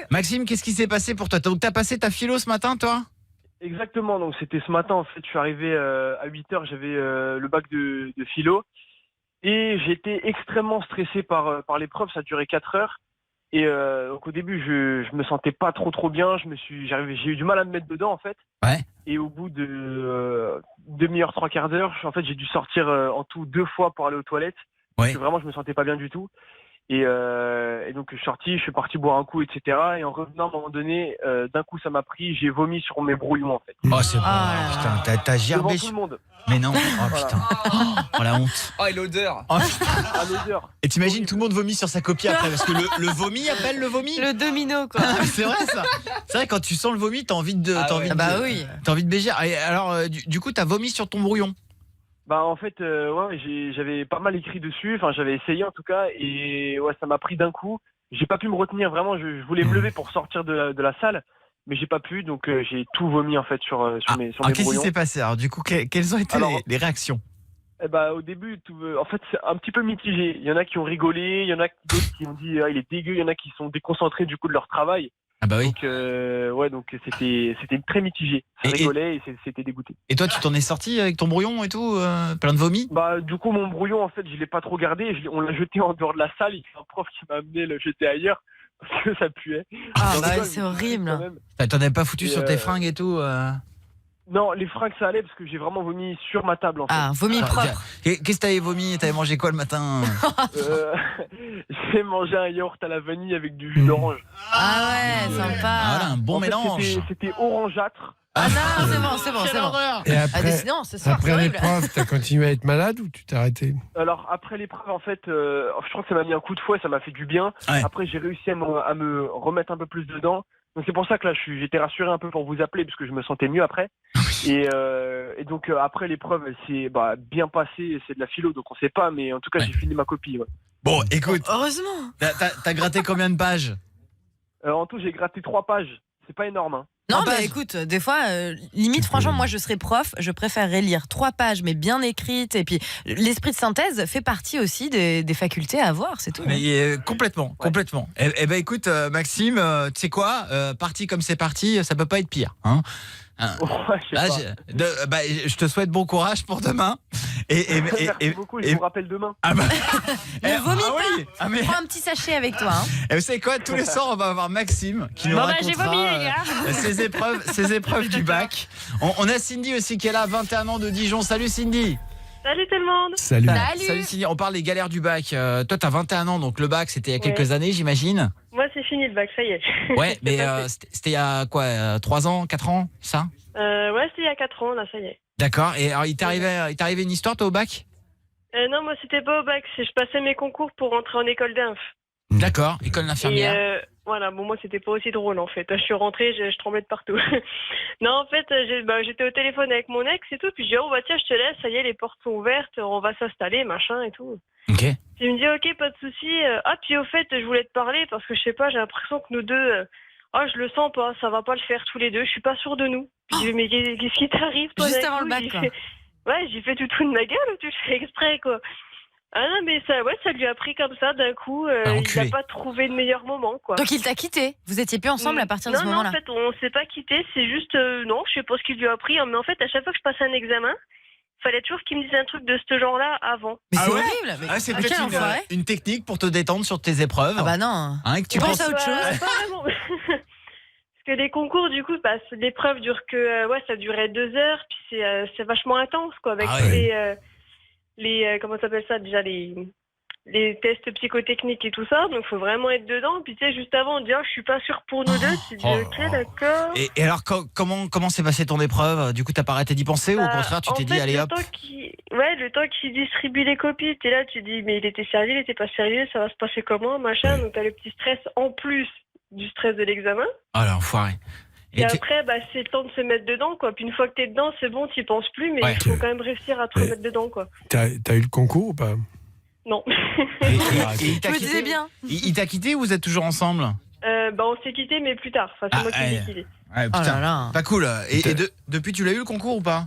Maxime, qu'est-ce qui s'est passé pour toi? Donc t'as passé ta philo ce matin, toi? Exactement, donc c'était ce matin en fait. Je suis arrivé à 8h, j'avais le bac de philo. Et j'étais extrêmement stressé par l'épreuve, ça a duré 4 heures. Et donc au début, je me sentais pas trop bien. J'ai eu du mal à me mettre dedans en fait. Ouais. Et au bout de demi-heure, 3/4 d'heure, en fait, j'ai dû sortir en tout 2 fois pour aller aux toilettes. Ouais. Parce que vraiment, je me sentais pas bien du tout. Et donc je suis sorti, je suis parti boire un coup, etc. Et en revenant, à un moment donné, d'un coup, ça m'a pris. J'ai vomi sur mes brouillons en fait. Oh c'est bon. Putain, t'as gerbé. Devant tout le monde. Mais non. Oh Voilà. putain. Oh la honte. Oh, et l'odeur. Oh, À l'odeur. et t'imagines tout le monde vomit sur sa copie après parce que le vomi appelle le vomi. Le domino quoi. C'est vrai ça. C'est vrai quand tu sens le vomi, t'as envie de Oui. t'as envie de bégir. Et alors du coup t'as vomi sur ton brouillon. Bah en fait, j'avais pas mal écrit dessus. Enfin, j'avais essayé en tout cas, et ouais, ça m'a pris d'un coup. J'ai pas pu me retenir vraiment. Je voulais me lever pour sortir de la salle, mais j'ai pas pu. Donc j'ai tout vomi en fait sur mes Qu'est-ce qui brouillons. s'est passé? Alors du coup, quelles ont été les réactions? Eh bah, au début, en fait, c'est un petit peu mitigé. Il y en a qui ont rigolé, il y en a d'autres qui ont dit il est dégueu, il y en a qui sont déconcentrés du coup de leur travail. Ah bah oui. Donc c'était très mitigé. Ça rigolait et c'était dégoûté. Et toi, tu t'en es sorti avec ton brouillon et tout, plein de vomi? Bah du coup, mon brouillon, en fait, je l'ai pas trop gardé. On l'a jeté en dehors de la salle. Il y a un prof qui m'a amené le jeter ailleurs parce que ça puait. C'est horrible. T'en avais pas foutu sur tes fringues et tout Non, les fringues ça allait parce que j'ai vraiment vomi sur ma table en fait. Ah, vomi propre. Qu'est-ce que t'avais vomi? T'avais mangé quoi le matin? J'ai mangé un yaourt à la vanille avec du jus d'orange. Ah ouais, sympa. Ah voilà, un bon mélange. C'était orangeâtre. Ah non, c'est bon. Et Ah, décidément, ce soir, c'est après horrible. l'épreuve, t'as continué à être malade ou tu t'es arrêté? Alors après l'épreuve, en fait, je crois que ça m'a mis un coup de fouet, ça m'a fait du bien. Ouais. Après, j'ai réussi à me remettre un peu plus dedans. Donc c'est pour ça que là, j'étais rassuré un peu pour vous appeler parce que je me sentais mieux après. Et donc après l'épreuve, elle s'est bien passée. C'est de la philo, donc on sait pas, mais en tout cas, j'ai fini ma copie. Ouais. Bon, écoute, Heureusement. t'as gratté combien de pages? En tout, j'ai gratté 3 pages. C'est pas énorme. Hein. Non, mais écoute, des fois, limite, franchement, moi, je serais prof, je préférerais lire 3 pages, mais bien écrites. Et puis, l'esprit de synthèse fait partie aussi des facultés à avoir, c'est tout. Mais complètement. Eh ben écoute, Maxime, tu sais quoi, parti comme c'est parti, ça peut pas être pire. Hein. Je te souhaite bon courage pour demain. Merci beaucoup, je vous rappelle demain. Ah bah, ne vomis pas. Oui. Ah, mais... Prends un petit sachet avec toi. Hein. Et vous savez quoi, tous les soirs, on va avoir Maxime qui nous racontera j'ai vomi, les gars. ses épreuves du bac. On a Cindy aussi qui est là, 21 ans de Dijon. Salut Cindy. Salut tout le monde. Salut Cindy, on parle des galères du bac. Toi, t'as 21 ans, donc le bac, c'était il y a quelques années, j'imagine. Moi, c'est fini le bac, ça y est. Ouais, mais c'était il y a quoi, 3 ans, 4 ans, ça? Ouais, c'était il y a 4 ans, là, ça y est. D'accord, et alors il t'est arrivé une histoire, toi, au bac? Non, moi, c'était pas au bac, je passais mes concours pour rentrer en école d'inf. D'accord, école d'infirmière. Voilà, bon, moi, c'était pas aussi drôle, en fait. Je suis rentrée, je tremblais de partout. Non, en fait, j'étais au téléphone avec mon ex et tout, puis je dis, oh, bah, tiens, je te laisse, ça y est, les portes sont ouvertes, on va s'installer, machin et tout. Ok. Puis il me dit, ok, pas de souci. Ah, puis au fait, je voulais te parler parce que je sais pas, j'ai l'impression que nous deux, je le sens pas, ça va pas le faire tous les deux, je suis pas sûre de nous. Puis je dis, mais qu'est-ce qui t'arrive, toi? Juste d'un avant coup le bac, J'ai quoi. fait, ouais, j'ai fait, tu te fous de ma gueule ou tu fais exprès, quoi? Ah non, mais ça lui a pris comme ça d'un coup. Il n'a pas trouvé de meilleur moment, quoi. Donc il t'a quitté. Vous étiez plus ensemble à partir de ce Non, moment-là. en fait, on s'est pas quitté. C'est juste, non, je sais pas ce qu'il lui a appris. Mais en fait, à chaque fois que je passais un examen, fallait toujours qu'il me dise un truc de ce genre-là avant. Mais c'est ouais horrible. Mais c'est quel peut-être enfoiré. une technique pour te détendre sur tes épreuves. Ah bah non. Hein, que tu Pense penses à autre chose. Pas vraiment. Parce que les concours, du coup, l'épreuve dure que, ça durait 2 heures, puis c'est vachement intense, quoi, avec les comment ça s'appelle ça déjà, les tests psychotechniques et tout ça, donc faut vraiment être dedans. Puis tu sais, juste avant, on dit, je suis pas sûre pour nous deux. Tu dis, ok, d'accord. Et alors, comment s'est passée ton épreuve? Du coup, t'as pas arrêté d'y penser ou au contraire, tu t'es dit, allez hop? Le temps qu'il distribue les copies, t'es là, tu dis, mais il était sérieux, il était pas sérieux, ça va se passer comment, machin. Donc t'as le petit stress en plus du stress de l'examen. Ah là, enfoiré. Et après, c'est le temps de se mettre dedans, quoi. Puis une fois que t'es dedans, c'est bon, t'y penses plus, mais il faut quand même réussir à te remettre dedans, quoi. T'as eu le concours ou pas? Non. Et il t'a Je me quitté, disais bien. Il t'a quitté ou vous êtes toujours ensemble? On s'est quitté, mais plus tard. Enfin, c'est moi qui l'ai quitté. Ouais, putain, Oh là là. pas cool. Et depuis, tu l'as eu le concours ou pas?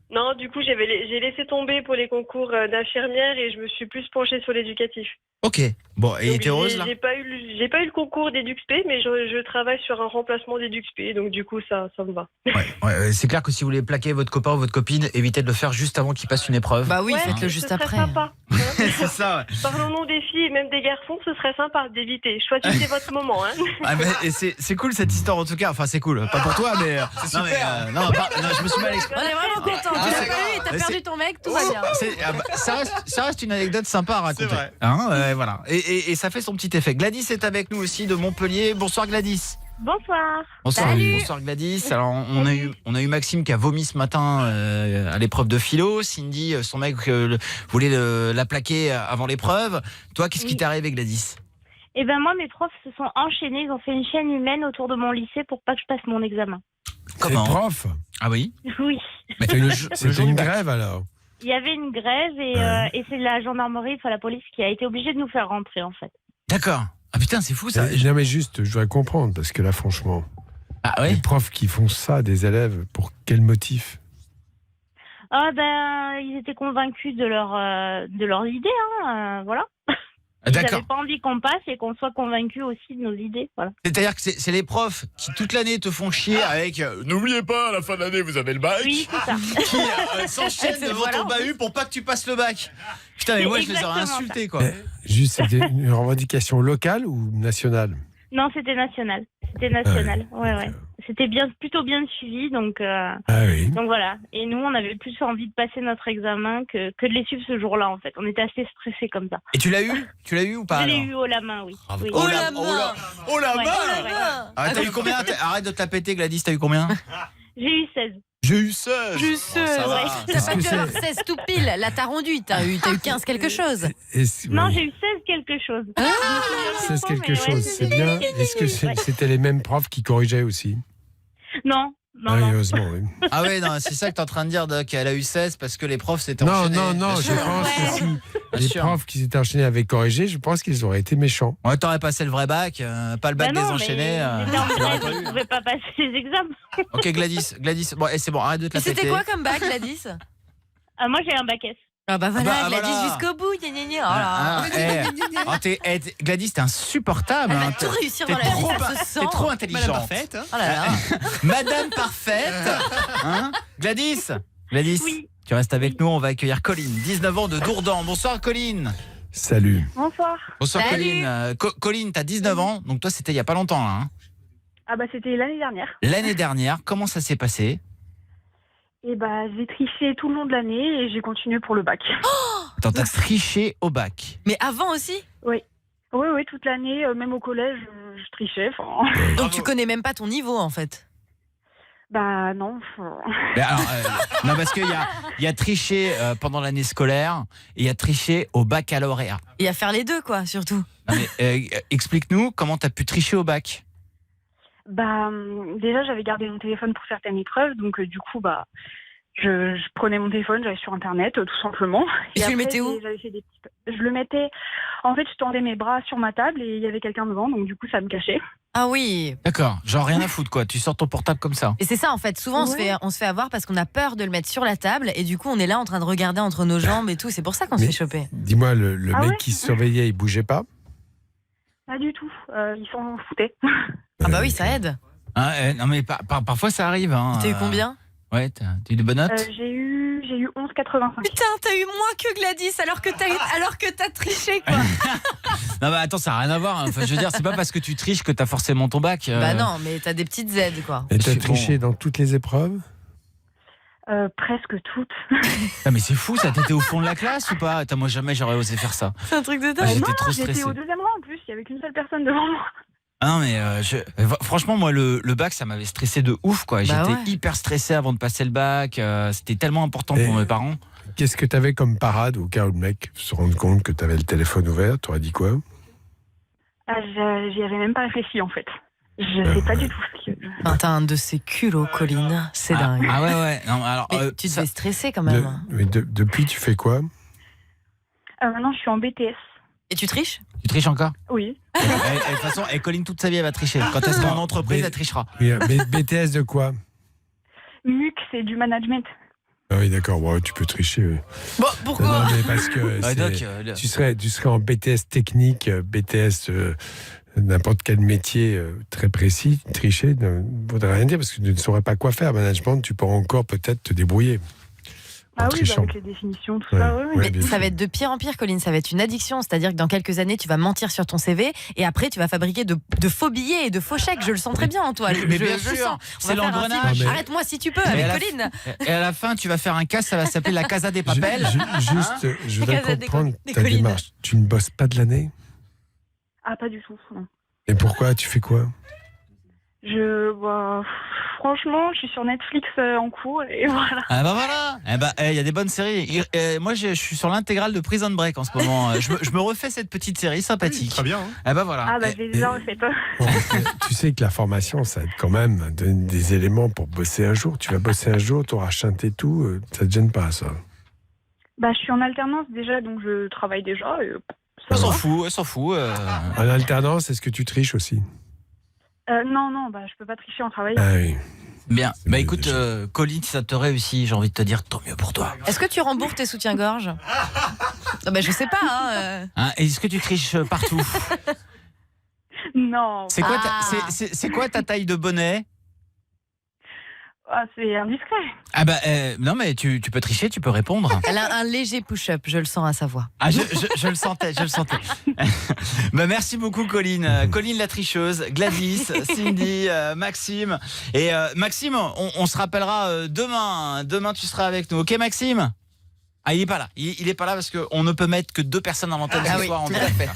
Non, du coup, j'ai laissé tomber pour les concours d'infirmière et je me suis plus penchée sur l'éducatif. Ok. Bon, et t'es heureuse là? J'ai pas eu le concours d'EduxP, mais je travaille sur un remplacement d'EduxP, donc du coup, ça me va. Ouais, c'est clair que si vous voulez plaquer votre copain ou votre copine, évitez de le faire juste avant qu'il passe une épreuve. Bah oui, faites-le juste après. Ce serait sympa. C'est ça, ouais. Parlons nom des filles et même des garçons, ce serait sympa d'éviter. Choisissez votre moment. Hein. Et c'est cool cette histoire en tout cas. Enfin, c'est cool. Pas pour toi, mais. C'est super. Non, je me suis mal exprimé. On est vraiment contents. Tu l'as pas eu, t'as perdu ton mec, tout va bien. Ça reste une anecdote sympa à raconter. Vrai. Hein, voilà. Et ça fait son petit effet. Gladys est avec nous aussi de Montpellier. Bonsoir Gladys. Bonsoir. Bonsoir, Salut. bonsoir Gladys. Alors on a eu Maxime qui a vomi ce matin à l'épreuve de philo. Cindy, son mec voulait la plaquer avant l'épreuve. Toi, qu'est-ce qui t'est arrivé Gladys? Eh ben moi, mes profs se sont enchaînés, ils ont fait une chaîne humaine autour de mon lycée pour pas que je passe mon examen. Comment? C'est prof. Ah oui. Oui. C'était une grève alors. Il y avait une grève et c'est la gendarmerie, enfin la police qui a été obligée de nous faire rentrer en fait. D'accord. Ah putain, c'est fou ça. Non mais juste, je voudrais comprendre parce que là franchement, les profs qui font ça des élèves, pour quel motif? Ils étaient convaincus de leur idée, voilà. Ils n'avaient pas envie qu'on passe et qu'on soit convaincus aussi de nos idées, voilà. C'est-à-dire que c'est les profs qui toute l'année te font chier avec n'oubliez pas, à la fin de l'année vous avez le bac. Oui, c'est ça. Qui s'enchaînent devant ton bahut pour pas que tu passes le bac. Putain, mais moi je les aurais insultés quoi. Juste, c'était une revendication locale ou nationale? Non, c'était national. C'était national. Ouais. C'était plutôt bien suivi, donc voilà. Et nous, on avait plus envie de passer notre examen que de les suivre ce jour-là, en fait. On était assez stressés comme ça. Et tu l'as eu ou pas? Je l'ai eu haut la main, oui. Bravo. Oui. Oh la main. Ah, t'as eu combien? Arrête de te la péter Gladys, t'as eu combien? J'ai eu 16. J'ai eu 16. T'as pas dû avoir 16 tout pile. Là, t'as rendu. T'as eu 15 quelque chose. Non, j'ai eu 16 quelque chose. 16 quelque chose, c'est bien. Est-ce que c'était les mêmes profs qui corrigeaient aussi? Non. Heureusement, oui. Ah ouais, non, c'est ça que t'es en train de dire, Doc. Elle a eu 16 parce que les profs s'étaient enchaînés. Non, je pense que si les profs qui s'étaient enchaînés avaient corrigé, je pense qu'ils auraient été méchants. Ouais, t'aurais passé le vrai bac, pas le bac des enchaînés. Je ne pouvais pas passer les examens. Ok, Gladys, bon, c'est bon, arrête de te la péter. C'était quoi comme bac, Gladys? Moi, j'ai un bac S. Ah bah voilà, Gladys jusqu'au bout. Gladys, t'es insupportable. Elle va tout réussir dans la vie, ça se sent. T'es trop intelligente. Madame Parfaite. Oh là là. Madame Parfaite. Gladys, oui. tu restes avec nous, on va accueillir Colline, 19 ans de Dourdan. Bonsoir Colline. Salut. Bonsoir. Bonsoir Colline. Colline, t'as 19 ans, donc toi c'était il y a pas longtemps là. Hein. Ah bah c'était l'année dernière. L'année dernière, comment ça s'est passé? Et j'ai triché tout le long de l'année et j'ai continué pour le bac. Attends, t'as triché au bac? Mais avant aussi? Oui, toute l'année, même au collège, je trichais. Donc tu connais même pas ton niveau en fait? Bah non. Mais alors, non, parce qu'il y a triché pendant l'année scolaire et il y a triché au baccalauréat. Et à faire les deux, quoi, surtout. Non, mais, explique-nous comment t'as pu tricher au bac. Bah déjà j'avais gardé mon téléphone pour certaines épreuves, donc du coup bah je prenais mon téléphone, j'allais sur internet tout simplement. Et tu le mettais où? Je le mettais. En fait, je tendais mes bras sur ma table et il y avait quelqu'un devant, donc du coup ça me cachait. Ah oui. D'accord, genre rien à foutre quoi, tu sors ton portable comme ça. Et c'est ça en fait, souvent on se fait avoir parce qu'on a peur de le mettre sur la table et du coup on est là en train de regarder entre nos jambes et tout, c'est pour ça qu'on se fait choper. Dis-moi, le mec qui surveillait, il bougeait pas? Pas du tout, ils s'en foutaient. Ah bah oui, ça aide. Hein, non mais parfois ça arrive. Hein, T'as eu combien? Ouais, t'as eu de bonnes notes? J'ai eu 11,85. Putain, t'as eu moins que Gladys alors que t'as triché quoi. Non bah attends, ça n'a rien à voir. Hein. Enfin, je veux dire, c'est pas parce que tu triches que t'as forcément ton bac. Bah non, mais t'as des petites aides quoi. Et t'as triché dans toutes les épreuves? Presque toutes. Ah mais c'est fou, ça, t'étais au fond de la classe ou pas? Moi jamais j'aurais osé faire ça. C'est un truc de dingue. Ah, j'étais non, trop stressé. J'étais au deuxième rang en plus, il y avait qu'une seule personne devant moi. Ah non mais franchement moi le bac ça m'avait stressé de ouf quoi. J'étais hyper stressé avant de passer le bac. C'était tellement important pour mes parents. Qu'est-ce que t'avais comme parade au cas où le mec se rende compte que t'avais le téléphone ouvert? T'aurais dit quoi? J'y avais même pas réfléchi en fait. Je sais pas du tout ce que... T'as un de ces culots, Colline, c'est dingue. Ah ouais. Non, alors, mais tu devais stresser quand même. Mais depuis tu fais quoi? Maintenant je suis en BTS. Et tu triches? Tu triches encore? Oui. De toute façon, Colline toute sa vie elle va tricher. Quand elle sera en entreprise, elle trichera. Oui, mais BTS de quoi? MUC, c'est du management. Ah oui, d'accord, bon, tu peux tricher. Oui. Bon, pourquoi? Non, mais parce que tu serais en BTS technique, BTS n'importe quel métier très précis. Tricher ne voudrait rien dire parce que tu ne saurais pas quoi faire. Management, tu pourras encore peut-être te débrouiller. Ah oui, avec les définitions, tout ça, oui. Mais ça va être de pire en pire, Colline, ça va être une addiction. C'est-à-dire que dans quelques années, tu vas mentir sur ton CV et après, tu vas fabriquer de faux billets et de faux chèques. Je le sens très bien en toi. Mais bien sûr, c'est l'engrenage. Arrête-moi si tu peux, avec Colline. Et à la fin, tu vas faire un cas, ça va s'appeler la Casa des Papel. Je voudrais comprendre ta démarche. Tu ne bosses pas de l'année? Ah, pas du tout, non. Et pourquoi? Tu fais quoi? Franchement, je suis sur Netflix en cours et voilà. Ah bah voilà. Il y a des bonnes séries. Moi, je suis sur l'intégrale de Prison Break en ce moment. Je me refais cette petite série sympathique. Très bien. Ah bah voilà. Ah bah j'ai déjà refait. Tu sais que la formation, ça aide quand même à donner des éléments pour bosser un jour. Tu vas bosser un jour, tu auras chanté tout. Ça te gêne pas, ça? Bah je suis en alternance déjà, donc je travaille déjà. Et elle s'en fout. En alternance, est-ce que tu triches aussi? Non, je peux pas tricher en travaillant. Ah oui. Bien. Bah écoute, Colline, si ça te réussit, j'ai envie de te dire tant mieux pour toi. Est-ce que tu rembourses tes soutiens-gorge? Bah je sais pas. Est-ce que tu triches partout? Non. C'est quoi ta taille de bonnet? Ah, c'est indiscret. Ah bah non mais tu peux tricher, tu peux répondre. Elle a un léger push-up, je le sens à sa voix. Ah je le sentais. Bah merci beaucoup Colline. Colline la tricheuse, Gladys, Cindy, Maxime. Et Maxime, on se rappellera demain. Demain tu seras avec nous. OK Maxime? Ah, il est pas là. Il est pas là parce qu'on ne peut mettre que 2 personnes à l'antenne ce soir en direct.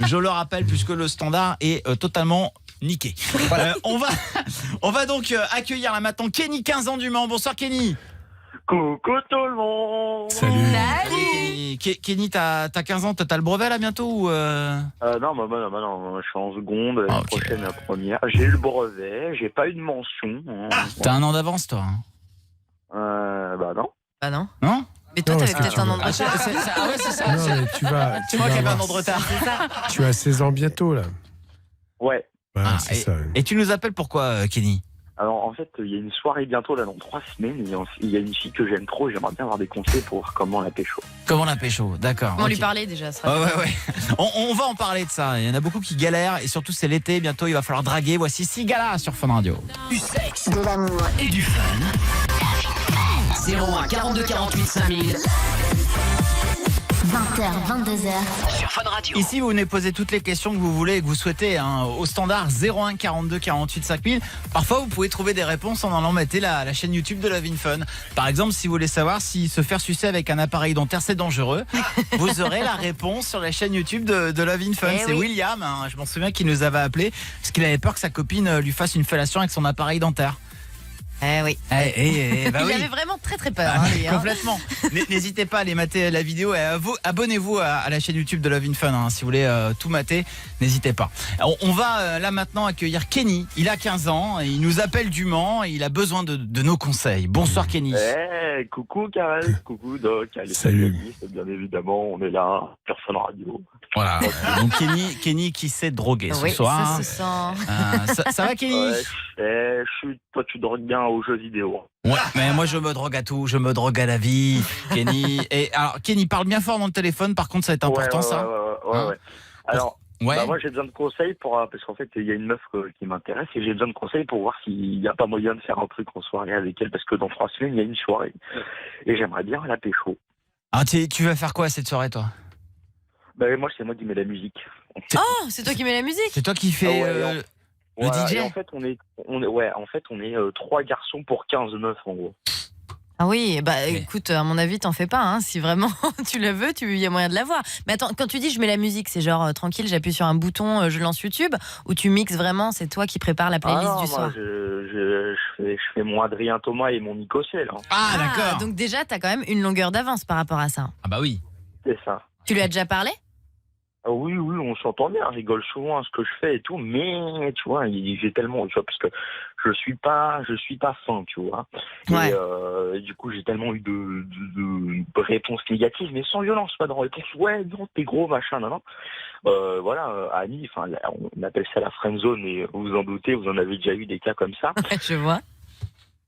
Je le rappelle puisque le standard est totalement niqué. Voilà. On va donc accueillir là maintenant Kenny, 15 ans du Mans. Bonsoir Kenny. Coucou tout le monde. Salut. Kenny, t'as 15 ans, t'as le brevet là bientôt ou non, je suis en seconde, la prochaine la première. J'ai eu le brevet, j'ai pas eu de mention. T'as un an d'avance toi? Bah non. Bah non. Non? Mais toi, t'avais peut-être un an de retard. Ah ouais, c'est ça. Non, mais c'est moi qui avais un an de retard. Tu as 16 ans bientôt, là. Ouais. C'est ça. Et tu nous appelles pourquoi, Kenny? Alors, en fait, il y a une soirée bientôt, là, dans 3 semaines. Et il y a une fille que j'aime trop. J'aimerais bien avoir des conseils pour voir comment la pécho. Comment la pécho, d'accord. On lui parlait déjà. Ouais. On va en parler de ça. Il y en a beaucoup qui galèrent. Et surtout, c'est l'été. Bientôt, il va falloir draguer. Voici Sigala sur Fun Radio. Du sexe, de l'amour et du fun. 01 42 48 5000. 20h, 22h. Sur Fun Radio. Ici, vous venez poser toutes les questions que vous voulez et que vous souhaitez au standard 01 42 48 5000. Parfois, vous pouvez trouver des réponses en allant mettre la chaîne YouTube de Love in Fun. Par exemple, si vous voulez savoir si se faire sucer avec un appareil dentaire c'est dangereux, vous aurez la réponse sur la chaîne YouTube de Love in Fun. C'est William, je m'en souviens, qui nous avait appelé parce qu'il avait peur que sa copine lui fasse une fellation avec son appareil dentaire. Oui. Bah Il oui. avait vraiment très très peur. Lui, hein. Complètement. N'hésitez pas à aller mater la vidéo et abonnez-vous à la chaîne YouTube de Love in Fun, hein, si vous voulez tout mater. N'hésitez pas. On va là maintenant accueillir Kenny. Il a 15 ans, et il nous appelle du Mans et il a besoin de nos conseils. Bonsoir Kenny. Coucou Karel, coucou Doc. Allez, salut. Bien évidemment, on est là, Personne Radio. Voilà. Donc Kenny qui s'est drogué ce Oui, soir. ça se sent. Ça va Kenny? Toi, tu drogues bien aux jeux vidéo. Ouais, mais moi je me drogue à tout, je me drogue à la vie, Kenny. Et alors Kenny, parle bien fort dans le téléphone, par contre ça va être important ça. Ouais. Alors, Ouais. moi j'ai besoin de conseils parce qu'en fait il y a une meuf qui m'intéresse et j'ai besoin de conseils pour voir s'il n'y a pas moyen de faire un truc en soirée avec elle parce que dans 3 semaines il y a une soirée et j'aimerais bien la pécho. Ah, tu vas faire quoi cette soirée toi? Moi c'est moi qui mets la musique. Oh, c'est toi qui mets la musique? C'est toi qui fais le DJ? Et en fait on est 3 garçons pour 15 meufs en gros. Ah oui, écoute, à mon avis, t'en fais pas. Hein. Si vraiment tu la veux, il y a moyen de la voir. Mais attends, quand tu dis je mets la musique, c'est genre tranquille, j'appuie sur un bouton, je lance YouTube, ou tu mixes vraiment, c'est toi qui prépares la playlist du soir? Je fais mon Adrien Thomas et mon Nico Ciel. Hein. Ah d'accord. Donc déjà, t'as quand même une longueur d'avance par rapport à ça. Ah bah oui. C'est ça. Tu lui as déjà parlé? Oui, on s'entend bien, on rigole souvent à ce que je fais et tout, mais tu vois, j'ai tellement, tu vois, parce que je suis pas fin, tu vois. Ouais. Et du coup, j'ai tellement eu de réponses négatives, mais sans violence, pas de réponse. Ouais, non, t'es gros, machin, non. Voilà, Annie, enfin, on appelle ça la friend zone, et vous vous en doutez, vous en avez déjà eu des cas comme ça. Je vois.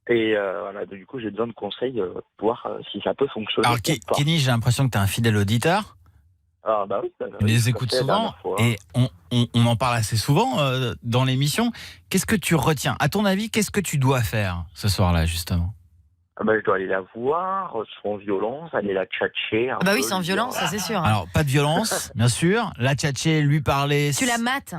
Et voilà, du coup, j'ai besoin de conseils pour voir si ça peut fonctionner. Alors Kenny, j'ai l'impression que t'es un fidèle auditeur. Ah bah oui, tu les écoutes souvent et on en parle assez souvent dans l'émission. Qu'est-ce que tu retiens? À ton avis, qu'est-ce que tu dois faire ce soir-là, justement? Je dois aller la voir, sans violence, aller la tchatcher. Bah oui, sans violence, ça c'est sûr. Alors, pas de violence, bien sûr. La tchatcher, lui parler. Tu la mates?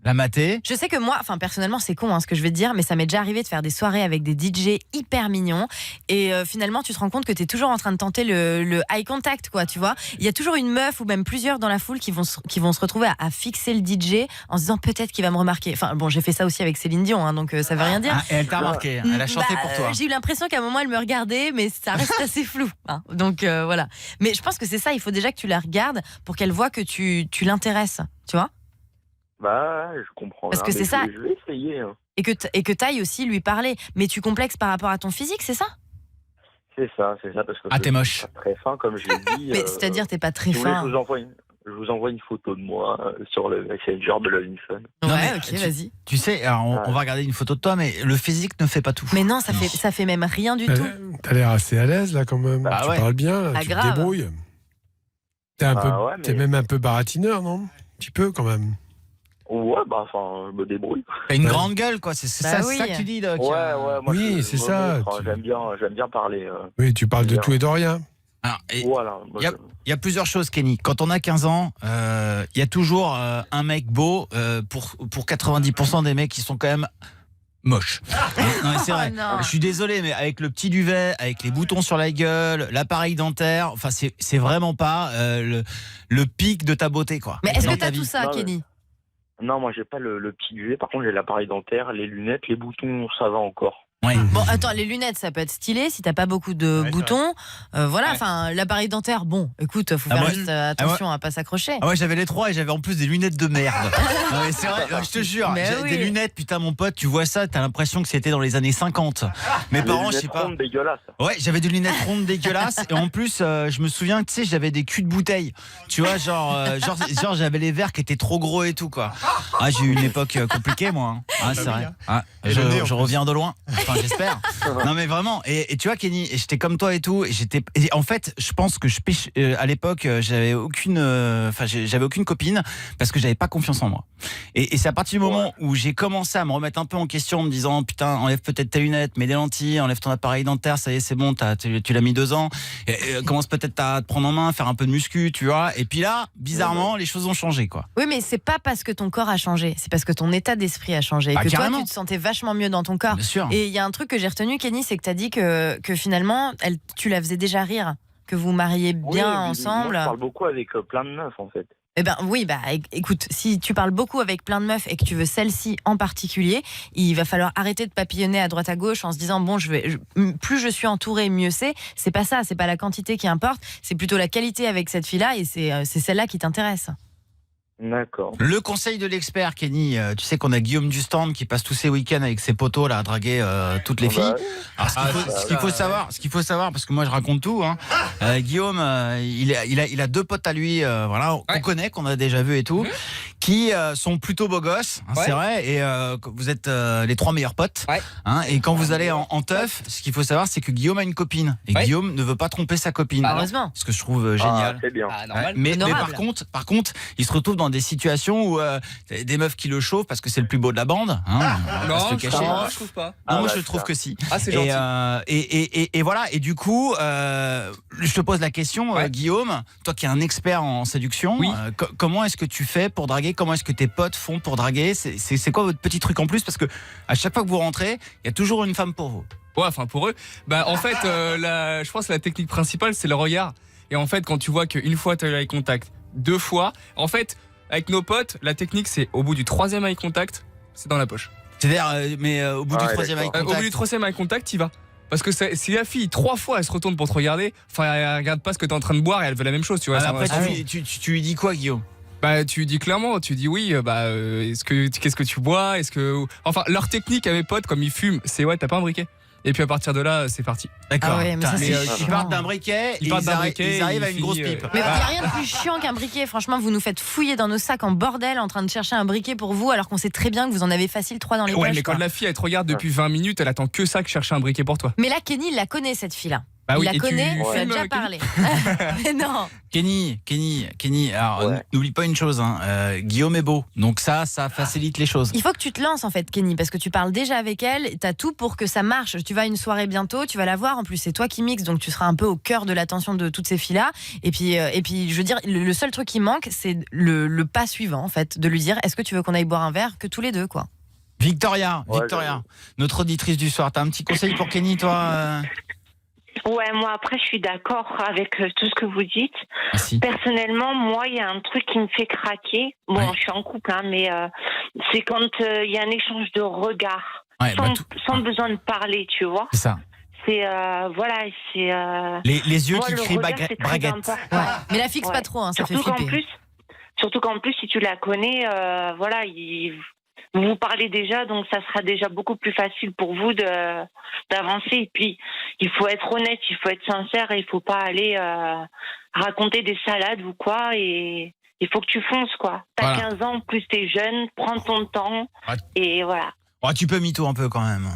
La mater. Je sais que moi, personnellement, c'est con ce que je vais te dire, mais ça m'est déjà arrivé de faire des soirées avec des DJ hyper mignons. Et finalement, tu te rends compte que tu es toujours en train de tenter le eye contact, quoi, tu vois. Il y a toujours une meuf ou même plusieurs dans la foule qui vont se retrouver à fixer le DJ en se disant peut-être qu'il va me remarquer. Enfin, bon, j'ai fait ça aussi avec Céline Dion, donc ça veut rien dire. Et elle t'a remarqué, elle a chanté pour toi. J'ai eu l'impression qu'à un moment, elle me regardait, mais ça reste assez flou. Donc voilà. Mais je pense que c'est ça, il faut déjà que tu la regardes pour qu'elle voit que tu l'intéresses, tu vois. Je comprends. Parce que c'est ça. Je vais essayer. Hein. Et que t'ailles aussi lui parler. Mais tu complexes par rapport à ton physique, c'est ça? C'est ça, parce que t'es moche. Je suis pas très fin, comme je l'ai dit. Mais c'est-à-dire, t'es pas très si fin. vous voulez, je vous envoie une photo de moi sur le Messenger de Love in Fun. Ouais, ok, vas-y. Tu sais, alors on va regarder une photo de toi, mais le physique ne fait pas tout. Mais non, ça fait même rien du tout. T'as l'air assez à l'aise là quand même. Tu parles bien, là, tu te débrouilles. T'es même un peu baratineur, non? Un petit peu quand même. Ouais, je me débrouille. T'as une grande gueule, quoi. C'est ça que tu dis, Doc. Ouais, moi, c'est ça. J'aime bien parler. Oui, tu parles de tout et de rien. Voilà. Il y a plusieurs choses, Kenny. Quand on a 15 ans, il y a toujours un mec beau pour 90% des mecs qui sont quand même moches. Non, mais c'est vrai. Je suis désolé, mais avec le petit duvet, avec les boutons sur la gueule, l'appareil dentaire, enfin, c'est vraiment pas le pic de ta beauté, quoi. Mais est-ce que t'as tout ça, Kenny? Non, moi j'ai pas le petit duvet. Par contre, j'ai l'appareil dentaire, les lunettes, les boutons, ça va encore. Ouais. Bon, attends, les lunettes, ça peut être stylé si t'as pas beaucoup de boutons. Voilà, enfin, l'appareil dentaire, bon, écoute, faut faire juste attention à pas s'accrocher. Ah ouais, j'avais les 3 et j'avais en plus des lunettes de merde. Non, mais c'est vrai, je te jure, des lunettes, putain, mon pote, tu vois ça, t'as l'impression que c'était dans les années 50. Mes parents, je sais pas. Rondes dégueulasses. Ouais, j'avais des lunettes rondes dégueulasses et en plus, je me souviens, tu sais, j'avais des culs de bouteille. Tu vois, genre j'avais les verres qui étaient trop gros et tout, quoi. Ah, j'ai eu une époque compliquée, moi. Ah, c'est vrai. Ah, je reviens de loin. Enfin, j'espère. Non, mais vraiment. Et tu vois, Kenny, j'étais comme toi et tout. Et en fait, je pense que à l'époque, j'avais aucune copine parce que j'avais pas confiance en moi. Et c'est à partir du moment où j'ai commencé à me remettre un peu en question, en me disant putain, enlève peut-être tes lunettes, mets des lentilles, enlève ton appareil dentaire, ça y est, c'est bon, tu l'as mis 2 ans. Commence peut-être à te prendre en main, faire un peu de muscu, tu vois. Et puis là, bizarrement, les choses ont changé, quoi. Oui, mais c'est pas parce que ton corps a changé, c'est parce que ton état d'esprit a changé et que carrément. Toi, tu te sentais vachement mieux dans ton corps. Bien sûr. Et il y a un truc que j'ai retenu, Kenny, c'est que tu as dit que finalement, tu la faisais déjà rire, que vous mariez bien ensemble. Moi, je parle beaucoup avec plein de meufs, en fait. Eh ben oui, écoute, si tu parles beaucoup avec plein de meufs et que tu veux celle-ci en particulier, il va falloir arrêter de papillonner à droite à gauche en se disant bon, plus je suis entourée, mieux c'est. C'est pas ça, c'est pas la quantité qui importe, c'est plutôt la qualité avec cette fille-là et c'est celle-là qui t'intéresse. D'accord. Le conseil de l'expert, Kenny, tu sais qu'on a Guillaume du stand qui passe tous ses week-ends avec ses potos là à draguer toutes les filles. Alors, ce qu'il faut savoir, parce que moi je raconte tout, hein, Guillaume, il a 2 potes à lui, voilà, qu'on connaît, qu'on a déjà vu et tout, qui sont plutôt beaux gosses, hein, c'est vrai, et vous êtes les 3 meilleurs potes. Hein, et quand vous allez en teuf, ce qu'il faut savoir, c'est que Guillaume a une copine et Guillaume ne veut pas tromper sa copine. Heureusement. Ce que je trouve génial. C'est bien. Mais par contre, il se retrouve dans des situations où des meufs qui le chauffent parce que c'est le plus beau de la bande. Hein, non, je trouve pas. Non, moi je trouve que si. C'est gentil. Et voilà. Et du coup, je te pose la question, Guillaume, toi qui es un expert en séduction, comment est-ce que tu fais pour draguer? Comment est-ce que tes potes font pour draguer? C'est quoi votre petit truc en plus? Parce que à chaque fois que vous rentrez, il y a toujours une femme pour vous. Ouais, enfin pour eux. En fait, je pense que la technique principale, c'est le regard. Et en fait, quand tu vois qu'une fois tu as eu eye contact, 2 fois, en fait, avec nos potes, la technique, c'est au bout du 3e eye contact, c'est dans la poche. C'est-à-dire, au bout du 3e eye contact. Au bout du 3e eye contact, t'y vas. Parce que si la fille 3 fois elle se retourne pour te regarder, enfin elle regarde pas ce que t'es en train de boire et elle veut la même chose, tu vois. Après, tu lui dis quoi, Guillaume? Tu lui dis clairement, tu dis oui, qu'est-ce que tu bois, enfin leur technique à mes potes comme ils fument, c'est t'as pas un briquet. Et puis à partir de là, c'est parti. D'accord. Ah ouais, mais ils partent d'un briquet, ils arrivent à une grosse pipe. Mais il n'y a rien de plus chiant qu'un briquet. Franchement, vous nous faites fouiller dans nos sacs en bordel en train de chercher un briquet pour vous alors qu'on sait très bien que vous en avez facile 3 dans les poches. Ouais, mais quand la fille elle te regarde depuis 20 minutes, elle attend que ça que chercher un briquet pour toi. Mais là, Kenny, il la connaît cette fille-là. Oui, il la et connaît, on a filmes, déjà Kenny parlé. Mais non. Kenny, alors n'oublie pas une chose, hein, Guillaume est beau, donc ça facilite les choses. Il faut que tu te lances en fait, Kenny, parce que tu parles déjà avec elle, t'as tout pour que ça marche. Tu vas à une soirée bientôt, tu vas la voir, en plus c'est toi qui mixes, donc tu seras un peu au cœur de l'attention de toutes ces filles-là. Et puis je veux dire, le seul truc qui manque, c'est le pas suivant en fait, de lui dire, est-ce que tu veux qu'on aille boire un verre, que tous les deux quoi. Victoria, notre auditrice du soir, t'as un petit conseil pour Kenny, toi Ouais, moi après je suis d'accord avec tout ce que vous dites. Merci. Personnellement, moi il y a un truc qui me fait craquer. Bon, je suis en couple, hein, mais c'est quand il y a un échange de regards, sans besoin de parler, tu vois. C'est ça. C'est les yeux moi, qui crient braguette. Mais la fixe pas trop, hein, ça fait flipper. Surtout qu'en plus, si tu la connais, vous parlez déjà, donc ça sera déjà beaucoup plus facile pour vous d'avancer. Et puis, il faut être honnête, il faut être sincère, et il faut pas aller raconter des salades ou quoi. Et il faut que tu fonces, quoi. T'as 15 ans, plus t'es jeune, prends ton temps, et voilà. Oh, tu peux mytho un peu quand même.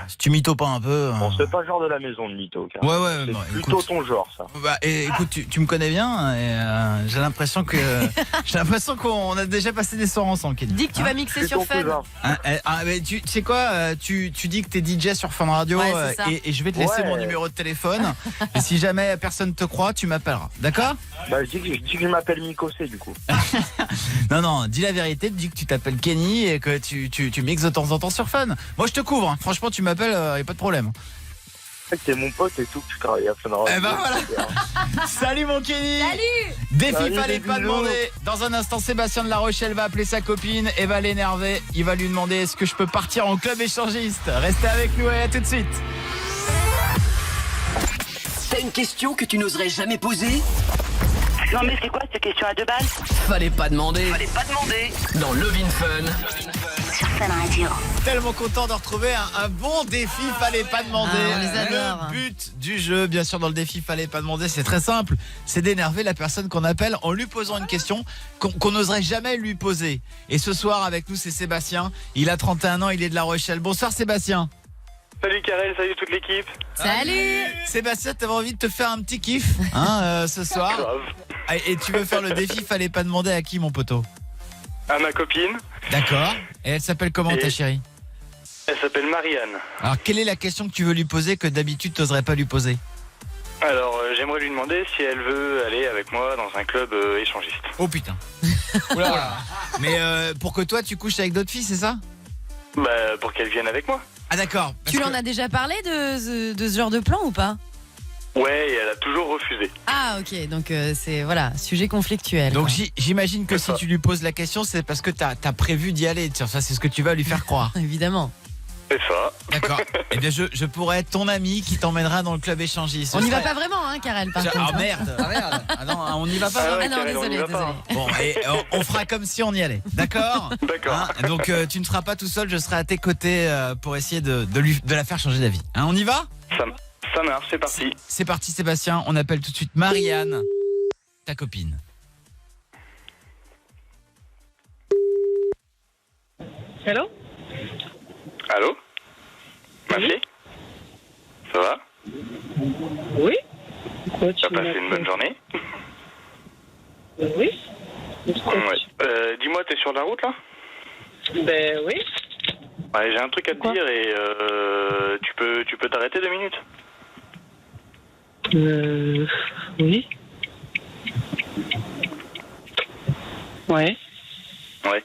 Si tu mytho pas un peu. Bon, c'est pas le genre de la maison de mytho. Ouais, c'est plutôt ton genre, ça. Écoute, tu me connais bien et j'ai l'impression qu'on a déjà passé des soirs ensemble, Kenny. Dis que tu vas mixer sur Fun. Mais tu sais quoi, tu dis que t'es DJ sur Fun Radio et je vais te laisser mon numéro de téléphone. Et si jamais personne te croit, tu m'appelleras. D'accord? Je dis que je m'appelle Mikosé du coup. Non, dis la vérité, dis que tu t'appelles Kenny et que tu mixes de temps en temps sur Fun. Moi je te couvre, hein. Franchement tu m'appelles, y a pas de problème. T'es mon pote et tout, tu travailles à Fun Radio. Voilà. Salut mon Kenny. Salut. Défi fallait pas demander. Dans un instant, Sébastien de La Rochelle va appeler sa copine et va l'énerver. Il va lui demander est-ce que je peux partir en club échangiste. Restez avec nous et à tout de suite. T'as une question que tu n'oserais jamais poser? Non mais c'est quoi cette question à 2 balles? Fallait pas demander. Dans Love in Fun. Sur Fun Radio. Tellement content de retrouver un bon défi fallait pas demander. On les adore. Le but du jeu, bien sûr, dans le défi fallait pas demander, c'est très simple. C'est d'énerver la personne qu'on appelle en lui posant une question qu'on n'oserait jamais lui poser. Et ce soir avec nous c'est Sébastien. Il a 31 ans, il est de La Rochelle. Bonsoir Sébastien. Salut Karel, salut toute l'équipe. Salut Sébastien, t'avais envie de te faire un petit kiff ce soir. Grave. Et tu veux faire le défi fallait pas demander à qui mon poteau? À ma copine. D'accord. Et elle s'appelle comment ta chérie? Elle s'appelle Marianne. Alors quelle est la question que tu veux lui poser que d'habitude t'oserais pas lui poser? Alors j'aimerais lui demander si elle veut aller avec moi dans un club échangiste. Oh putain. Oula. Mais pour que toi tu couches avec d'autres filles, c'est ça? Pour qu'elle vienne avec moi. Ah d'accord. Tu lui en as déjà parlé de ce genre de plan ou pas? Ouais, et elle a toujours refusé. Ah, ok, donc c'est, voilà, sujet conflictuel. Donc quoi. j'imagine que si tu lui poses la question, c'est parce que t'as prévu d'y aller. Tiens, ça, c'est ce que tu vas lui faire croire. Évidemment. C'est ça. D'accord. Eh bien, je pourrais être ton ami qui t'emmènera dans le club échangiste. On n'y va pas vraiment, hein, Karel, par contre. Ah merde, Ah non, on n'y va pas. Ah ouais, Ah non, Karel, on y désolé, va pas. désolé. Bon, et on fera comme si on y allait. D'accord. D'accord. Donc tu ne seras pas tout seul, je serai à tes côtés pour essayer de la faire changer d'avis. Hein, on y va? Ça marche, c'est parti. C'est parti Sébastien, on appelle tout de suite Marianne, ta copine. Allô? Allô? Ma fille? Ça va? Oui. T'as passé une bonne journée? Oui. Ouais. Dis-moi, t'es sur la route là? Ben oui. Ouais, j'ai un truc à te dire et tu peux t'arrêter 2 minutes? Oui. Ouais. Ouais.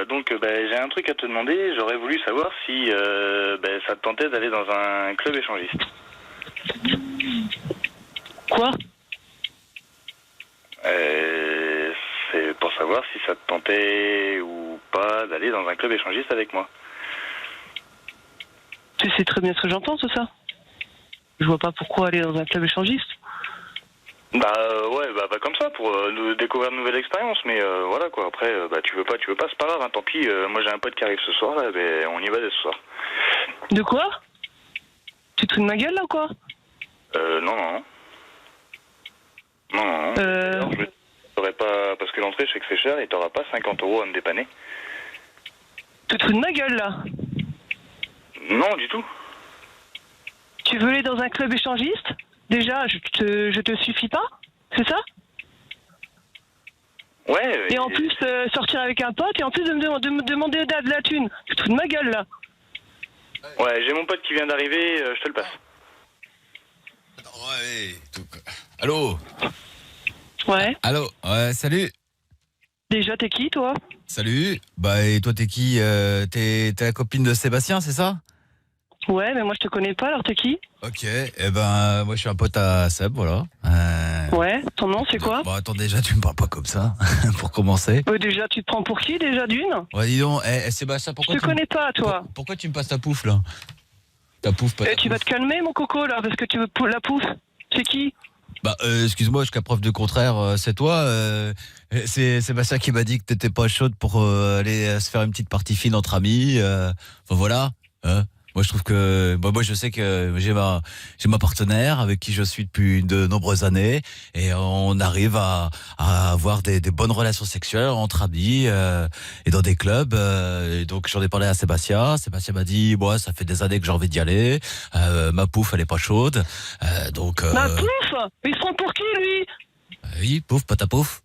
Donc j'ai un truc à te demander. J'aurais voulu savoir si ça te tentait d'aller dans un club échangiste. Quoi? C'est pour savoir si ça te tentait ou pas d'aller dans un club échangiste avec moi. Tu sais très bien ce que j'entends, tout ça. Je vois pas pourquoi aller dans un club échangiste. Ouais, comme ça, pour découvrir de nouvelles expériences, mais voilà quoi, après, tu veux pas, c'est pas grave, hein, tant pis, moi j'ai un pote qui arrive ce soir, là, on y va dès ce soir. De quoi? Tu te fous de ma gueule là ou quoi? Non. Alors, je t'aurais pas, parce que l'entrée, je sais que c'est cher, et t'auras pas 50 € à me dépanner. Tu te fous de ma gueule là? Non, du tout. Tu veux aller dans un club échangiste? Déjà, je te suffis pas? C'est ça? Ouais. Et en plus, sortir avec un pote, et en plus de me demander de la thune. Tu te fous de ma gueule, là? Ouais, j'ai mon pote qui vient d'arriver, je te le passe. Allô? Ouais. Allô? Ouais, salut. Déjà, t'es qui, toi? Salut. Bah, et toi, t'es qui? T'es la copine de Sébastien, c'est ça? Ouais, mais moi, je te connais pas, alors t'es qui? Ok, moi je suis un pote à Seb, voilà. Ouais, ton nom, c'est quoi? Bon, attends, déjà, tu me parles pas comme ça, pour commencer. Déjà, tu te prends pour qui, déjà, d'une? Ouais, dis donc, Sébastien, pourquoi Je te connais pas, toi. Pourquoi tu me passes ta pouffe, là? Ta pouffe, pas ta Tu vas te calmer, mon coco, là, parce que tu veux la pouffe. C'est qui? Bah, excuse-moi, jusqu'à preuve de contraire, c'est toi. C'est Sébastien qui m'a dit que t'étais pas chaude pour aller se faire une petite partie fine entre amis. Enfin, voilà. Moi, je trouve que, moi, je sais que j'ai ma partenaire avec qui je suis depuis de nombreuses années et on arrive à avoir des bonnes relations sexuelles entre amis et dans des clubs. Et donc, j'en ai parlé à Sébastien. Sébastien m'a dit, moi, ça fait des années que j'ai envie d'y aller. Ma pouffe, elle est pas chaude. Donc. Ma pouffe? Il se prend pour qui, lui? Oui, pouffe, pas ta pouffe.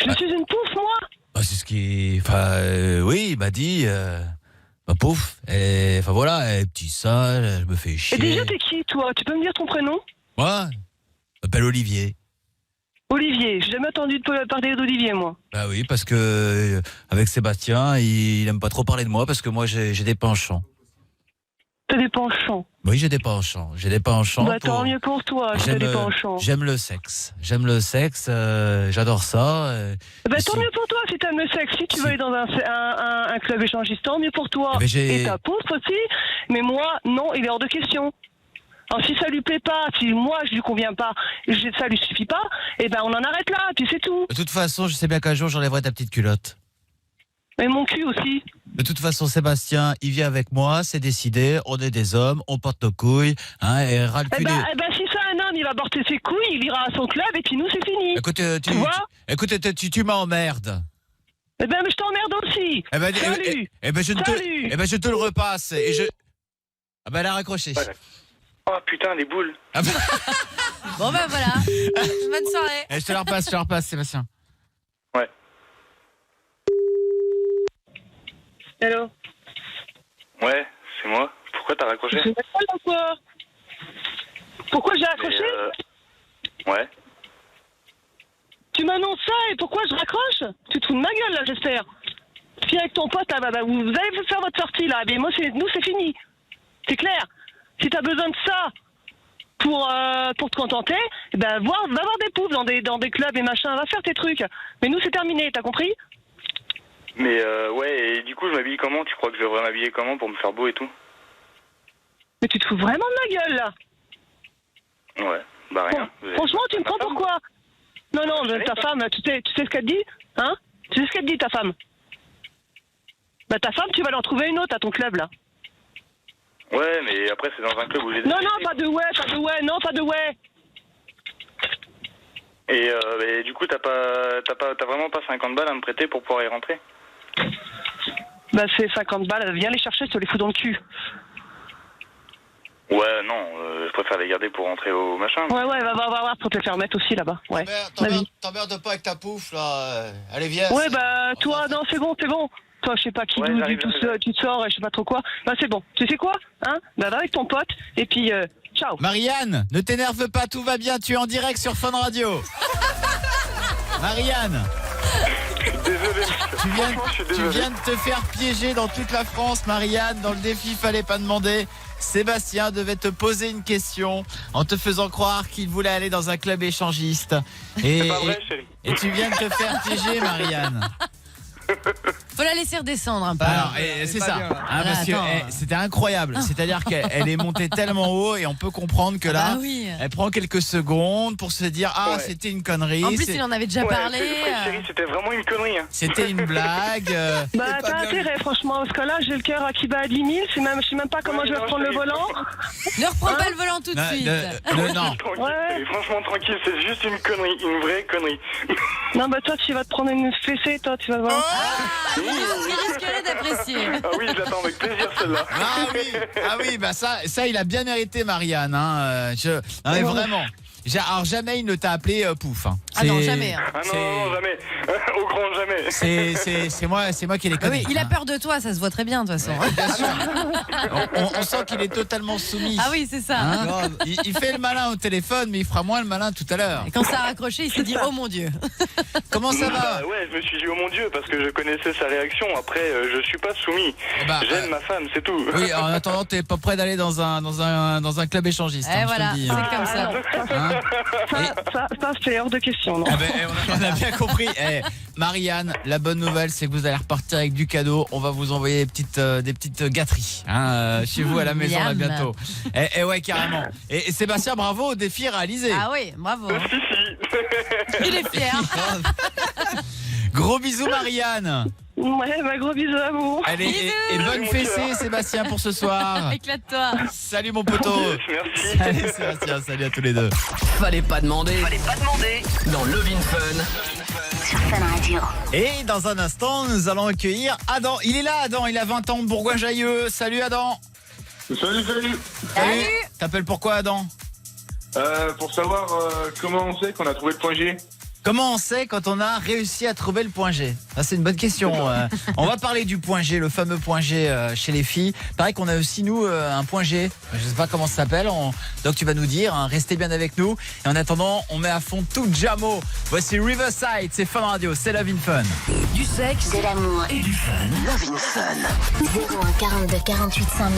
Je suis une pouffe, moi? Bah, c'est ce qui, enfin, oui, il m'a dit. Ma pouffe, enfin voilà, elle est petit sale, elle me fait chier. Et déjà, t'es qui, toi? Tu peux me dire ton prénom? Moi, je m'appelle Olivier. Olivier, j'ai jamais entendu parler d'Olivier, moi. Bah oui, parce que avec Sébastien, il aime pas trop parler de moi parce que moi j'ai des penchants. T'as des penchants? Oui, j'ai des penchants. Bah tant mieux pour toi, si t'as des penchants. J'aime le sexe, j'adore ça. Bah tant mieux pour toi si t'aimes le sexe. Si tu veux aller dans un club échangiste, tant mieux pour toi. Et ta pouffe aussi. Mais moi, non, il est hors de question. Alors si ça lui plaît pas, si moi je lui conviens pas, ça lui suffit pas, et ben on en arrête là, puis c'est tout. De toute façon, je sais bien qu'un jour j'enlèverai ta petite culotte. Et mon cul aussi. De toute façon, Sébastien, il vient avec moi, c'est décidé, on est des hommes, on porte nos couilles, et ras le cul. Si c'est un homme, il va porter ses couilles, il ira à son club, et puis nous, c'est fini. Écoute, tu m'emmerdes. Mais je t'emmerde aussi. Salut. Je te le repasse, et je... Ah elle a raccroché. Voilà. Oh putain, les boules. Bon voilà. Bonne soirée. Je te la repasse, Sébastien. Ouais. Allô? Ouais, c'est moi. Pourquoi t'as raccroché? Pourquoi j'ai raccroché? Ouais. Tu m'annonces ça et pourquoi je raccroche? Tu te fous de ma gueule là, j'espère. Puis avec ton pote, là, vous allez faire votre sortie là. Mais moi, nous c'est fini. C'est clair. Si t'as besoin de ça, pour te contenter, va voir des poufs dans des clubs et machin, va faire tes trucs. Mais nous, c'est terminé, t'as compris? Mais ouais, et du coup, je m'habille comment? Tu crois que je devrais m'habiller comment pour me faire beau et tout? Mais tu te fous vraiment de ma gueule, là? Ouais, bah rien. Franchement, tu me prends pour quoi? Non, ta femme, tu sais ce qu'elle te dit? Hein? Tu sais ce qu'elle te dit, ta femme? Bah ta femme, tu vas leur trouver une autre à ton club, là. Ouais, mais après, c'est dans un club où j'ai... Non, pas de ouais. Et du coup, t'as vraiment pas 50 balles à me prêter pour pouvoir y rentrer? Bah c'est 50 balles, viens les chercher, je te les fous dans le cul. Ouais, non, je préfère les garder pour rentrer au machin. Ouais, va voir pour te les faire mettre aussi là-bas. Ouais. T'emmerdes pas avec ta pouffe, là. Allez, viens. Ouais, bah toi, non, c'est bon. Toi, je sais pas qui d'où tu sors, je sais pas trop quoi. Bah c'est bon. Tu sais quoi? Hein? Bah va avec ton pote et puis ciao. Marianne, ne t'énerve pas, tout va bien. Tu es en direct sur Fun Radio. Marianne. Désolé. Tu viens de te faire piéger dans toute la France, Marianne. Dans le défi, fallait pas demander. Sébastien devait te poser une question en te faisant croire qu'il voulait aller dans un club échangiste. C'est pas vrai, chérie. Et tu viens de te faire piéger, Marianne. Faut la laisser redescendre un peu. Alors, c'est ça. Parce que c'était incroyable. C'est-à-dire qu'elle est montée tellement haut et on peut comprendre que là, elle prend quelques secondes pour se dire c'était une connerie. En plus, il en avait déjà parlé. Chérie, c'était vraiment une connerie. Hein. C'était une blague. Bah t'as intérêt, franchement, parce que là, j'ai le cœur qui bat à 10 000. Je sais même pas comment je vais reprendre le volant. Ne reprends pas le volant tout de suite. Non. Franchement, tranquille, c'est juste une connerie, une vraie connerie. Non, bah toi, tu vas te prendre une fessée, toi, tu vas voir. Il risquerait d'apprécier. Ah oui, je l'attends avec plaisir celle-là. Ah oui, bah ça il a bien mérité, Marianne. Hein. Non mais vraiment. Alors jamais il ne t'a appelé Pouf. Hein. Ah non, jamais. Ah non, jamais. Au grand jamais. C'est moi qui les connais. Oui, il a peur de toi, ça se voit très bien de toute façon. Bien sûr. On sent qu'il est totalement soumis. Ah oui, c'est ça. Hein, il fait le malin au téléphone, mais il fera moins le malin tout à l'heure. Et quand ça a raccroché, il s'est dit oh mon Dieu. Comment ça va? Ouais, je me suis dit oh mon Dieu parce que je connaissais sa réaction. Après, je suis pas soumis. J'aime ma femme, c'est tout. Oui, en attendant, t'es pas prêt d'aller dans un club échangiste. Et voilà, c'est comme ça. Hein? Ça c'est hors de question. Non on a bien compris. Marianne, la bonne nouvelle, c'est que vous allez repartir avec du cadeau. On va vous envoyer des petites gâteries chez vous à la maison là bientôt. Et ouais, carrément. Et Sébastien, bravo au défi réalisé. Ah oui, bravo. Il est fier. Gros bisous, Marianne. Ouais, gros bisous à vous. Allez, et bonne fessée, Sébastien, pour ce soir. Éclate-toi. Salut, mon poteau. Merci. Salut, Sébastien. Salut à tous les deux. Fallait pas demander. Dans Love in Fun. Sur Fun Radio. Et dans un instant, nous allons accueillir Adam. Il est là, Adam. Il a 20 ans de Bourgoin-Jailleux. Salut, Adam. Salut. T'appelles pourquoi, Adam? Pour savoir comment on sait qu'on a trouvé le point G. Comment on sait quand on a réussi à trouver le point G? C'est une bonne question. On va parler du point G, le fameux point G chez les filles. Pareil qu'on a aussi, nous, un point G. Je sais pas comment ça s'appelle. Donc tu vas nous dire. Restez bien avec nous. Et en attendant, on met à fond tout Jamo. Voici Riverside. C'est Fun Radio. C'est Love in Fun. Du sexe, De l'amour et du fun. Love in Fun. 01 42 48 5000.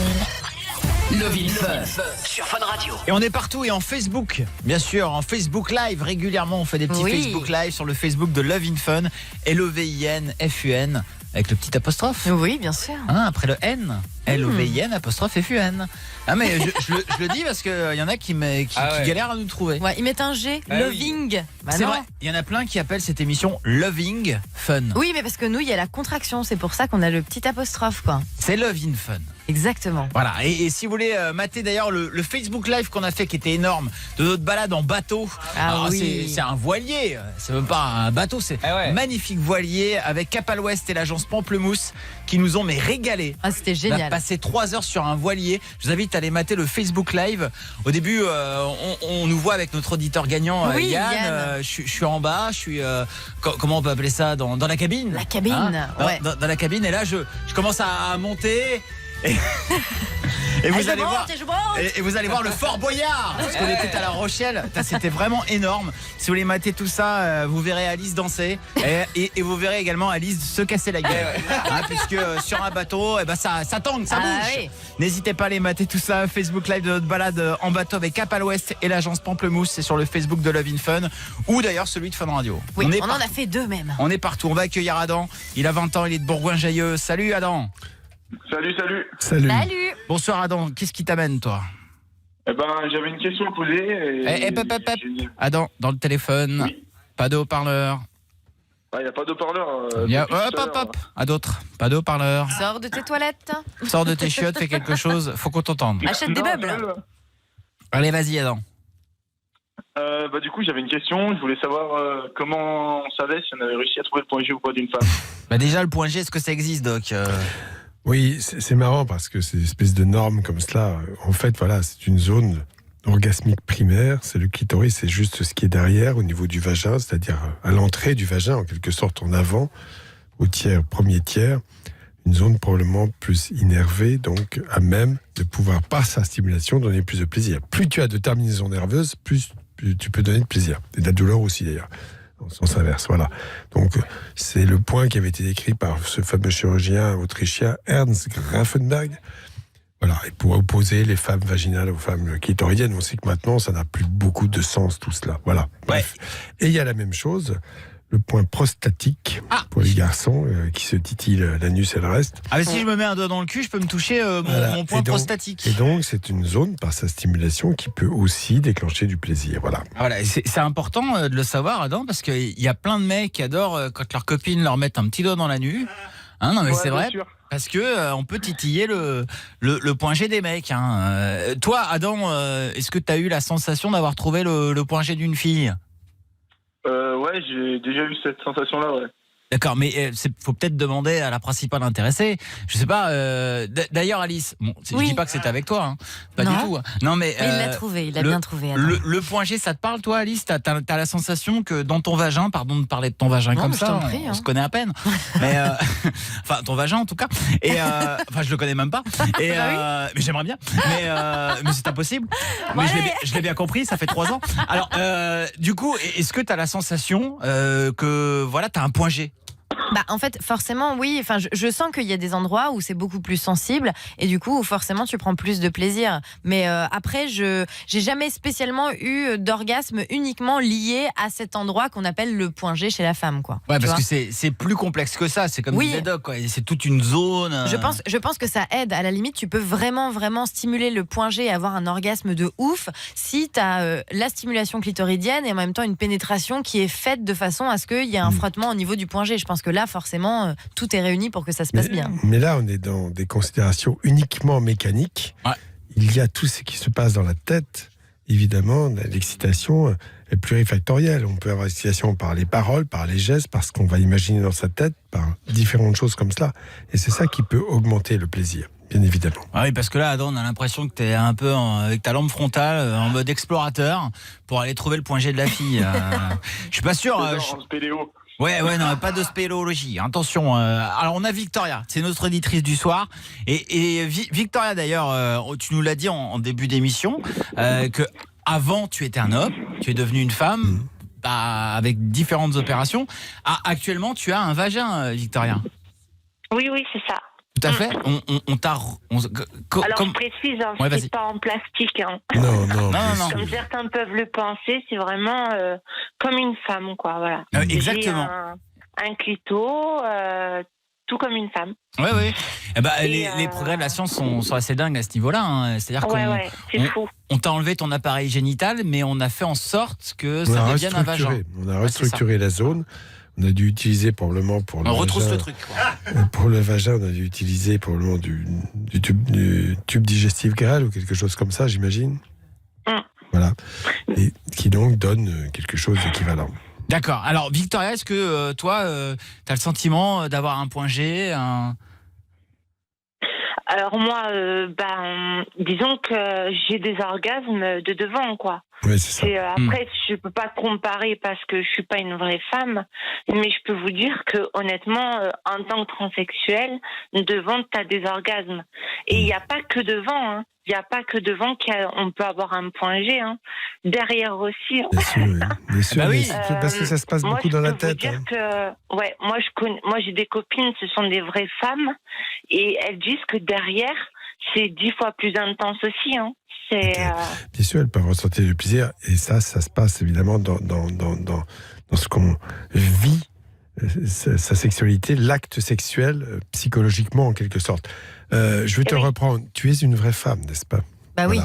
Love in Fun sur Fun Radio. Et on est partout et en Facebook, bien sûr, en Facebook Live. Régulièrement, on fait des petits Facebook Live sur le Facebook de Love in Fun. L-O-V-I-N-F-U-N. Avec le petit apostrophe. Oui, bien sûr. Après le N. L-O-V-I-N apostrophe F-U-N. Ah mais je le dis parce qu'il y en a qui galèrent à nous trouver. Ouais, ils mettent un G, Loving. Oui. C'est vrai, il y en a plein qui appellent cette émission Loving Fun. Oui, mais parce que nous, il y a la contraction, c'est pour ça qu'on a le petit apostrophe, quoi. C'est Love in Fun. Exactement. Voilà, et si vous voulez mater d'ailleurs le Facebook Live qu'on a fait qui était énorme, de notre balade en bateau. Alors, c'est un voilier, c'est même pas un bateau, c'est un magnifique voilier avec Cap à l'Ouest et l'agence Pamplemousse qui nous ont régalé. Ah, c'était génial. On a passé 3 heures sur un voilier. Je vous invite à aller mater le Facebook Live. Au début, on nous voit avec notre auditeur gagnant, Yann. Je suis en bas, je suis comment on peut appeler ça, dans la cabine. La cabine, dans la cabine, et là je commence à monter. Et vous allez voir, et vous allez voir le Fort Boyard, parce qu'on était à La Rochelle. C'était vraiment énorme. Si vous voulez mater tout ça, vous verrez Alice danser et vous verrez également Alice se casser la gueule, puisque sur un bateau, ça tangue, ça bouge. Oui. N'hésitez pas à aller mater tout ça. Facebook Live de notre balade en bateau avec Cap à l'Ouest et l'agence Pamplemousse. C'est sur le Facebook de Love in Fun ou d'ailleurs celui de Fun Radio. Oui, on en a fait 2 même. On est partout. On va accueillir Adam. Il a 20 ans, il est de Bourgoin-Jallieu. Salut Adam. Salut. Salut. Bonsoir Adam, qu'est-ce qui t'amène toi? J'avais une question à poser. Adam, dans le téléphone, pas de haut-parleur. Il n'y a pas de haut-parleur. Hop. À d'autres, pas de haut-parleur. Sors de tes toilettes. Sors de tes chiottes, fais quelque chose, faut qu'on t'entende. Achète des meubles. Allez, vas-y Adam. Du coup, j'avais une question. Je voulais savoir comment on savait si on avait réussi à trouver le point G ou pas d'une femme. Déjà, le point G, est-ce que ça existe, Doc? Oui, c'est marrant parce que ces espèces de normes comme cela, en fait, voilà, c'est une zone orgasmique primaire, c'est le clitoris, c'est juste ce qui est derrière au niveau du vagin, c'est-à-dire à l'entrée du vagin, en quelque sorte en avant, au premier tiers, une zone probablement plus innervée, donc à même de pouvoir, par sa stimulation, donner plus de plaisir. Plus tu as de terminaisons nerveuses, plus tu peux donner de plaisir. Et de la douleur aussi d'ailleurs. Dans le sens inverse, voilà. Donc, c'est le point qui avait été décrit par ce fameux chirurgien autrichien Ernst Grafenberg. Voilà, et pour opposer les femmes vaginales aux femmes clitoridiennes, on sait que maintenant, ça n'a plus beaucoup de sens, tout cela. Voilà, bref. Et il y a la même chose, le point prostatique, pour les garçons qui se titillent l'anus et le reste. Mais si je me mets un doigt dans le cul, je peux me toucher mon point prostatique. Et donc, c'est une zone, par sa stimulation, qui peut aussi déclencher du plaisir. Voilà. Voilà, c'est important de le savoir, Adam, parce qu'il y a plein de mecs qui adorent quand leurs copines leur mettent un petit doigt dans la nuque. Non, mais c'est vrai. Parce que on peut titiller le point G des mecs. Toi, Adam, est-ce que tu as eu la sensation d'avoir trouvé le point G d'une fille? Ouais, j'ai déjà eu cette sensation-là, ouais. D'accord, mais faut peut-être demander à la principale intéressée. Je sais pas. D'ailleurs, Alice, je dis pas que c'était avec toi, pas du tout. Non, mais il l'a trouvé, il a bien trouvé. Le point G, ça te parle, toi, Alice? T'as la sensation que dans ton vagin, pardon de parler de ton vagin comme ça, on se connaît à peine. Mais enfin, ton vagin en tout cas. Et enfin, je le connais même pas. Et mais j'aimerais bien. Mais c'est impossible. Mais je l'ai bien compris. Ça fait 3 ans. Alors, du coup, est-ce que t'as la sensation que voilà, t'as un point G? En fait, forcément, oui. Enfin, je sens qu'il y a des endroits où c'est beaucoup plus sensible et du coup, forcément, tu prends plus de plaisir. Mais après, j'ai jamais spécialement eu d'orgasme uniquement lié à cet endroit qu'on appelle le point G chez la femme, quoi. Ouais, parce que c'est plus complexe que ça. C'est comme disait Doc, quoi. C'est toute une zone. Je pense que ça aide. À la limite, tu peux vraiment stimuler le point G et avoir un orgasme de ouf si tu as la stimulation clitoridienne et en même temps une pénétration qui est faite de façon à ce qu'il y ait un frottement au niveau du point G. Je pense que là, forcément, tout est réuni pour que ça se passe bien. Mais là, on est dans des considérations uniquement mécaniques. Ouais. Il y a tout ce qui se passe dans la tête. Évidemment, l'excitation est plurifactorielle. On peut avoir l'excitation par les paroles, par les gestes, par ce qu'on va imaginer dans sa tête, par différentes choses comme cela. Et c'est ça qui peut augmenter le plaisir. Bien évidemment. Oui, parce que là, Adam, on a l'impression que tu es un peu avec ta lampe frontale, en mode explorateur, pour aller trouver le point G de la fille. Je suis pas sûr. Ouais, non, pas de spéléologie. Attention. Alors, on a Victoria, c'est notre auditrice du soir. Et Victoria, d'ailleurs, tu nous l'as dit en début d'émission, que avant, tu étais un homme, tu es devenu une femme, avec différentes opérations. Actuellement, tu as un vagin, Victoria. Oui, c'est ça. Tout à fait. On t'a. Alors, je précise, c'est pas en plastique. Non. Comme certains peuvent le penser, c'est vraiment comme une femme, quoi. Voilà. Exactement. J'ai un clito, tout comme une femme. Oui. Les progrès de la science sont assez dingues à ce niveau-là. C'est-à-dire qu'on t'a enlevé ton appareil génital, mais on a fait en sorte que ça devienne un vagin. On a restructuré la zone. On a dû utiliser probablement pour le retrousse vagin, le truc, quoi. Pour le vagin, on a dû utiliser probablement du tube digestif grêle ou quelque chose comme ça, j'imagine. Voilà. Et qui donc donne quelque chose d'équivalent. D'accord. Alors, Victoria, est-ce que toi, tu as le sentiment d'avoir un point G Alors moi, disons que j'ai des orgasmes de devant, quoi. Oui, c'est ça. Après, je peux pas comparer parce que je suis pas une vraie femme, mais je peux vous dire que honnêtement, en tant que transsexuel, devant, t'as des orgasmes. Et il n'y a pas que devant, hein. Il n'y a pas que devant qu'on peut avoir un point G, hein. Derrière aussi. Bien sûr, oui. Bien sûr, Bah oui. parce que ça se passe beaucoup dans la tête. Je peux vous dire que, ouais, moi j'ai des copines, ce sont des vraies femmes, et elles disent que derrière, c'est 10 fois plus intense aussi, hein. Bien sûr, elles peuvent ressentir du plaisir, et ça se passe évidemment dans ce qu'on vit, sa sexualité, l'acte sexuel, psychologiquement en quelque sorte. Je vais te reprendre. Tu es une vraie femme, n'est-ce pas? Bah oui.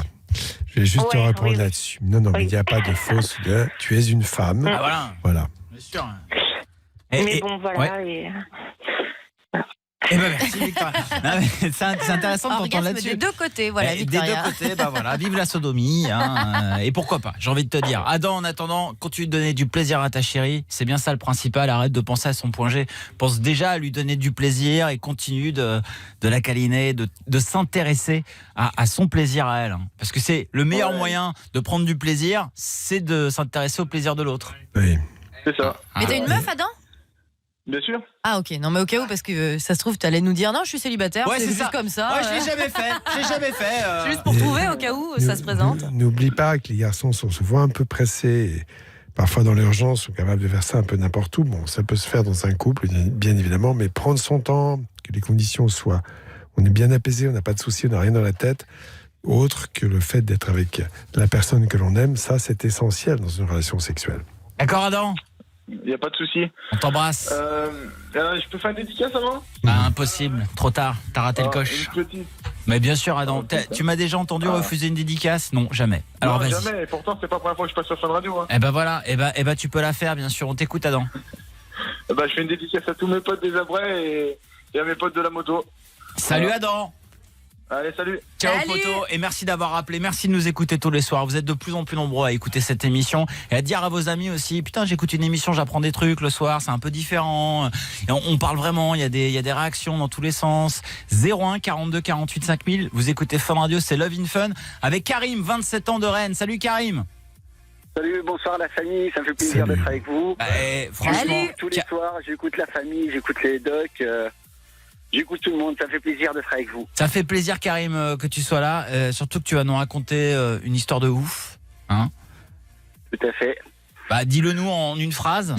Je vais juste te reprendre là-dessus. Non, mais il n'y a pas de fausse. Tu es une femme. Ah, voilà. Bien sûr. Mais bon, voilà. Ouais. Eh ben merci Victoria. C'est intéressant de t'entendre là-dessus. Des deux côtés, voilà, Victoria. Des deux côtés, voilà, vive la sodomie, hein, et pourquoi pas, j'ai envie de te dire. Adam, en attendant, continue de donner du plaisir à ta chérie, c'est bien ça le principal, arrête de penser à son point G, pense déjà à lui donner du plaisir et continue de la câliner, de s'intéresser à son plaisir à elle. Hein. Parce que c'est le meilleur moyen de prendre du plaisir, c'est de s'intéresser au plaisir de l'autre. Oui. C'est ça. Mais t'as une meuf, Adam? Bien sûr. Ah ok, non mais au cas où, parce que ça se trouve tu allais nous dire non je suis célibataire, Ouais, c'est juste ça. comme ça. Ouais, je l'ai jamais fait. C'est juste pour trouver au cas où ça se présente. N'oublie pas que les garçons sont souvent un peu pressés, et parfois dans l'urgence sont capables de faire ça un peu n'importe où. Bon, ça peut se faire dans un couple, bien évidemment, mais prendre son temps, que les conditions soient... On est bien apaisé, on n'a pas de soucis, on n'a rien dans la tête. Autre que le fait d'être avec la personne que l'on aime, ça c'est essentiel dans une relation sexuelle. D'accord, Adam? Il n'y a pas de souci. On t'embrasse. Je peux faire une dédicace avant? Impossible, trop tard, t'as raté le coche. Une petite. Mais bien sûr, Adam, tu m'as déjà entendu refuser une dédicace? Non, jamais. Alors non, vas-y. jamais, et pourtant c'est pas la première fois que je passe sur Fun Radio. Hein. Eh ben voilà, eh ben tu peux la faire, bien sûr, on t'écoute, Adam. Je fais une dédicace à tous mes potes des Abrais et à mes potes de la moto. Salut Adam. Allez, salut. Ciao poteau, et merci d'avoir appelé, merci de nous écouter tous les soirs. Vous êtes de plus en plus nombreux à écouter cette émission et à dire à vos amis aussi, putain j'écoute une émission, j'apprends des trucs le soir, c'est un peu différent. Et on parle vraiment, il y a des réactions dans tous les sens. 01 42 48 5000, vous écoutez Fun Radio, c'est Love in Fun avec Karim, 27 ans de Rennes. Salut Karim. Salut, bonsoir la famille, ça me fait plaisir d'être avec vous. Franchement, tous les soirs, j'écoute la famille, j'écoute les docs, j'écoute tout le monde, ça me fait plaisir d'être avec vous. Ça fait plaisir Karim que tu sois là, surtout que tu vas nous raconter une histoire de ouf. Hein? Tout à fait. Dis-le nous en une phrase.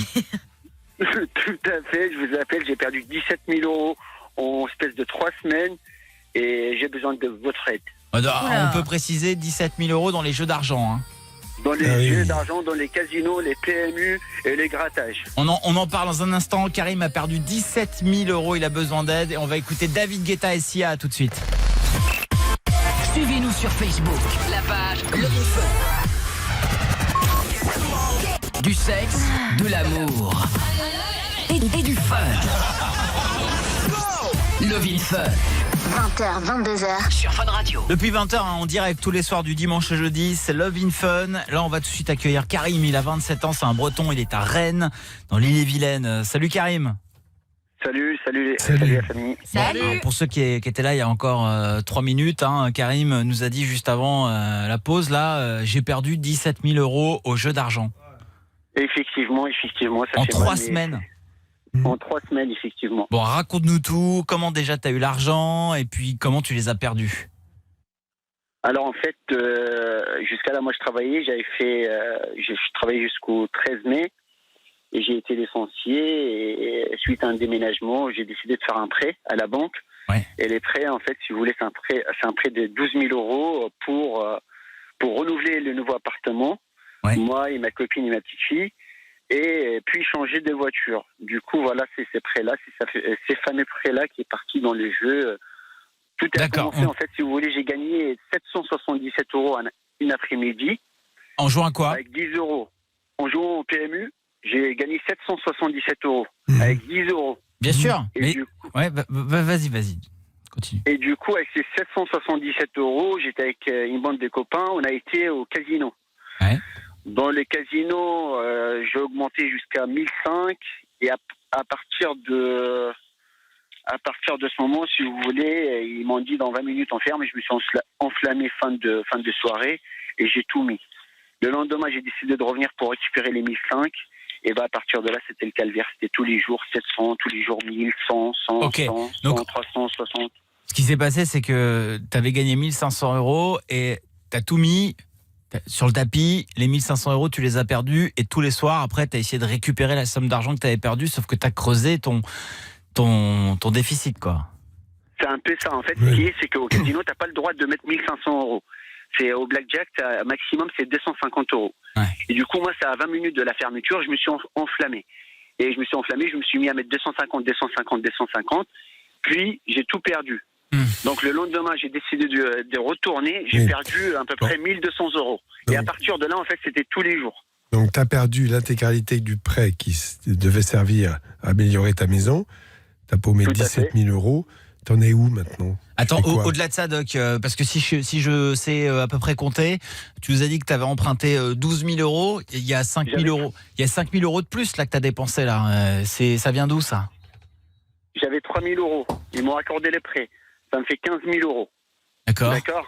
Tout à fait, je vous appelle, j'ai perdu 17 000 euros en espèce de 3 semaines et j'ai besoin de votre aide. On peut préciser 17 000 euros dans les jeux d'argent. Hein. Dans les jeux d'argent, dans les casinos, les PMU et les grattages. On en parle dans un instant. Karim a perdu 17 000 euros, il a besoin d'aide. Et on va écouter David Guetta et Sia tout de suite. Suivez-nous sur Facebook, la page Love in Fun. Du sexe, de l'amour et du fun. Love in Fun. 20h, 22h. Sur Fun Radio. Depuis 20h, en direct tous les soirs du dimanche au jeudi, c'est Love in Fun. Là, on va tout de suite accueillir Karim. Il a 27 ans, c'est un breton, il est à Rennes, dans l'île-et-Vilaine. Salut Karim. Salut la famille. Alors, pour ceux qui étaient là il y a encore 3 minutes, Karim nous a dit juste avant la pause, là, j'ai perdu 17 000 euros au jeu d'argent. Effectivement. Ça en fait 3 semaines. En 3 semaines, effectivement. Bon, raconte-nous tout. Comment déjà tu as eu l'argent et puis comment tu les as perdus? Alors en fait, jusqu'à là, moi je travaillais. Je travaillais jusqu'au 13 mai et j'ai été licencié. Et suite à un déménagement, j'ai décidé de faire un prêt à la banque. Ouais. Et les prêts, en fait, si vous voulez, c'est un prêt de 12 000 euros pour renouveler le nouveau appartement. Ouais. Moi et ma copine et ma petite fille. Et puis changer de voiture. Du coup, voilà, c'est ces prêts-là, ces fameux prêts-là qui est parti dans le jeu. Tout a commencé, en fait, si vous voulez, j'ai gagné 777 euros une après-midi. En jouant à quoi? Avec 10 euros. En jouant au PMU, j'ai gagné 777 euros. Avec 10 euros. Bien sûr. Et mais... du coup... ouais, vas-y. Continue. Et du coup, avec ces 777 euros, j'étais avec une bande de copains, on a été au casino. Ouais. Dans les casinos, j'ai augmenté jusqu'à 1005 et à partir de ce moment, si vous voulez, ils m'ont dit dans 20 minutes on ferme et je me suis enflammé fin de soirée et j'ai tout mis. Le lendemain, j'ai décidé de revenir pour récupérer les 1005. Et à partir de là, c'était le calvaire. C'était tous les jours 700, tous les jours 1000, 100, 100, Ok. 100, Donc- 100, 300, 60. Ce qui s'est passé, c'est que tu avais gagné 1500 € et tu as tout mis sur le tapis. Les 1500 €, tu les as perdus. Et tous les soirs, après, tu as essayé de récupérer la somme d'argent que tu avais perdue, sauf que tu as creusé ton déficit, quoi. C'est un peu ça. En fait, ce qui est, c'est qu'au casino, tu n'as pas le droit de mettre 1500 €. C'est au blackjack, maximum, c'est 250 €. Et du coup, moi, c'est à 20 minutes de la fermeture, je me suis enflammé. Et je me suis mis à mettre 250, 250, 250. Puis, j'ai tout perdu. Donc, le lendemain, j'ai décidé de retourner. J'ai perdu à peu près 1200 €. Et à partir de là, en fait, c'était tous les jours. Donc, tu as perdu l'intégralité du prêt qui devait servir à améliorer ta maison. Tu as paumé 17 000 €. T'en es où maintenant? Attends, au-delà de ça, Doc, parce que si je sais à peu près compter, tu nous as dit que tu avais emprunté 12 000 €. Il y a 5 000 €. Il y a 5 000 € de plus là que tu as dépensé là. Ça vient d'où ça? J'avais 3 000 €. Ils m'ont accordé les prêts. Ça me fait 15 000 €. D'accord.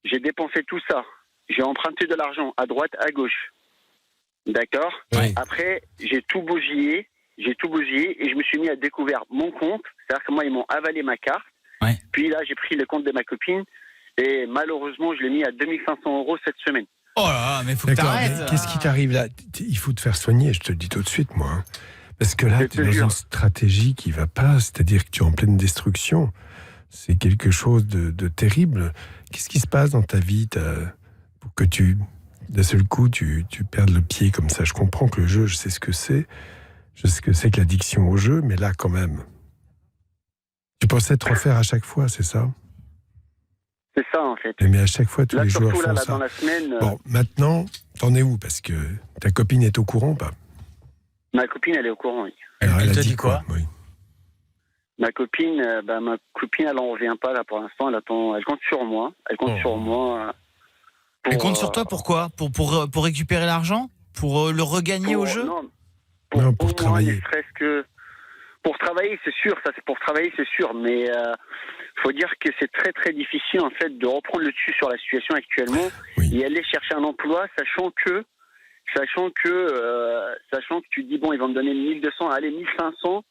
J'ai dépensé tout ça. J'ai emprunté de l'argent à droite, à gauche. D'accord. Après, j'ai tout bousillé et je me suis mis à découvert mon compte. C'est-à-dire que moi, ils m'ont avalé ma carte. Puis là, j'ai pris le compte de ma copine et malheureusement, je l'ai mis à 2500 € cette semaine. Oh là là, mais faut que t'arrêtes. Qu'est-ce qui t'arrive là? Il faut te faire soigner, je te le dis tout de suite, moi. Hein. Parce que là, tu es dans une stratégie qui va pas, c'est-à-dire que tu es en pleine destruction. C'est quelque chose de terrible. Qu'est-ce qui se passe dans ta vie pour que d'un seul coup, tu perdes le pied comme ça? Je comprends que le jeu, je sais ce que c'est. Je sais ce que c'est que l'addiction au jeu, mais là, quand même. Tu pensais te refaire à chaque fois, c'est ça? C'est ça, en fait. Mais à chaque fois, tous là, les joueurs surtout, font là, ça. dans la semaine, Bon, maintenant, t'en es où? Parce que ta copine est au courant, pas? Ma copine, elle est au courant, oui. Alors, elle a dit quoi? Oui. Ma copine, elle en revient pas là pour l'instant. Elle compte sur moi. Elle compte sur moi. Elle compte sur toi pourquoi? Pour récupérer l'argent? Pour le regagner au jeu? Non, pour travailler. Ne serait-ce que pour travailler, c'est sûr. Ça, c'est pour travailler, c'est sûr. Mais faut dire que c'est très très difficile en fait de reprendre le dessus sur la situation actuellement et aller chercher un emploi, sachant que tu te dis bon, ils vont me donner 1200, allez 1500.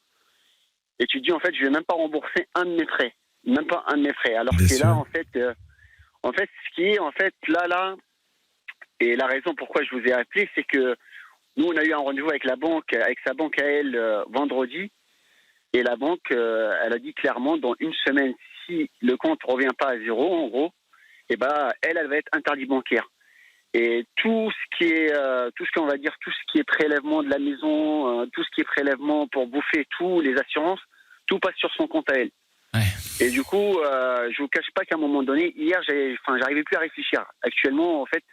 Et tu te dis, en fait, je vais même pas rembourser un de mes frais. Même pas un de mes frais. Alors que là, en fait, ce qui est, en fait, là, et la raison pourquoi je vous ai appelé, c'est que nous, on a eu un rendez-vous avec la banque, avec sa banque à elle, vendredi. Et la banque, elle a dit clairement, dans une semaine, si le compte revient pas à zéro, en gros, elle va être interdit bancaire. Et tout ce qui est prélèvement de la maison, tout ce qui est prélèvement pour bouffer, tout, les assurances, tout passe sur son compte à elle. Et du coup, je vous cache pas qu'à un moment donné, hier, j'arrivais plus à réfléchir. Actuellement, en fait,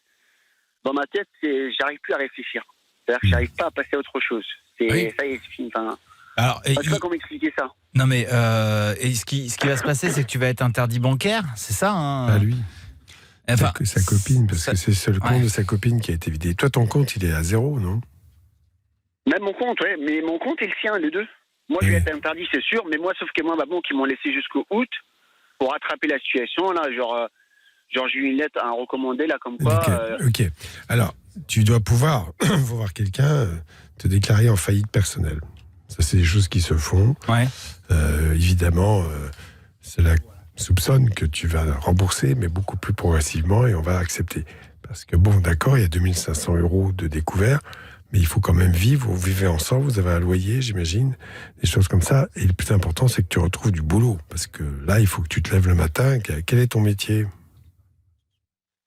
dans ma tête, j'arrive plus à réfléchir. C'est-à-dire que j'arrive pas à passer à autre chose. Ça y est, c'est fini. Alors, je sais pas comment expliquer ça. Non mais, et ce qui va se passer, c'est que tu vas être interdit bancaire, c'est ça hein? Pas lui. Enfin, que sa copine, parce que c'est le seul compte de sa copine qui a été vidé. Toi, ton compte, il est à zéro, non? Même mon compte, oui. Mais mon compte et le sien, les deux. Moi, je vais être interdit, c'est sûr. Mais moi, sauf que moi, ma banque, ils m'ont laissé jusqu'au août pour rattraper la situation. Là, genre j'ai eu une lettre à recommander, là, comme quoi... Ok. Alors, tu dois pouvoir voir quelqu'un te déclarer en faillite personnelle. Ça, c'est des choses qui se font. Évidemment, c'est la... soupçonne que tu vas rembourser, mais beaucoup plus progressivement, et on va accepter. Parce que bon, d'accord, il y a 2500 € de découvert, mais il faut quand même vivre, vous vivez ensemble, vous avez un loyer, j'imagine, des choses comme ça. Et le plus important, c'est que tu retrouves du boulot. Parce que là, il faut que tu te lèves le matin. Quel est ton métier?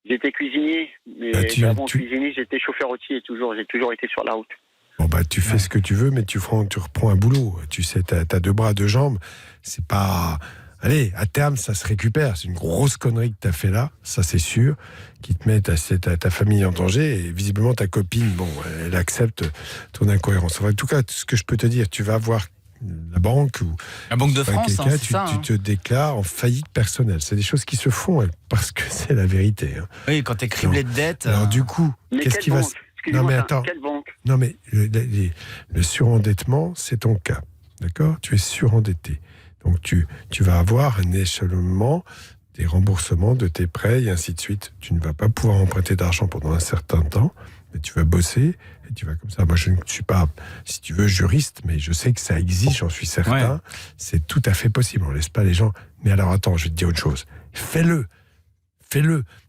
J'étais cuisinier, mais avant cuisinier, j'étais chauffeur routier, j'ai toujours été sur la route. Bon, tu fais ce que tu veux, mais tu reprends un boulot. Tu sais, t'as 2 bras, 2 jambes. C'est pas... Allez, à terme, ça se récupère. C'est une grosse connerie que tu as fait là, ça c'est sûr, qui te met ta famille en danger. Et visiblement, ta copine, elle accepte ton incohérence. En tout cas, ce que je peux te dire, tu vas voir la banque ou la Banque de France, quelqu'un, c'est ça. Tu te déclares en faillite personnelle. C'est des choses qui se font parce que c'est la vérité. Hein. Oui, quand tu es criblé de dettes. Alors du coup, qu'est-ce qui va se... Non mais attends. Quelle banque? Non mais le surendettement, c'est ton cas. D'accord? Tu es surendetté. Donc tu vas avoir un échelonnement des remboursements de tes prêts et ainsi de suite. Tu ne vas pas pouvoir emprunter d'argent pendant un certain temps, mais tu vas bosser et tu vas comme ça. Moi, je ne suis pas, si tu veux, juriste, mais je sais que ça existe, j'en suis certain. Ouais. C'est tout à fait possible. On ne laisse pas les gens. Mais alors, attends, je vais te dire autre chose. Fais-le.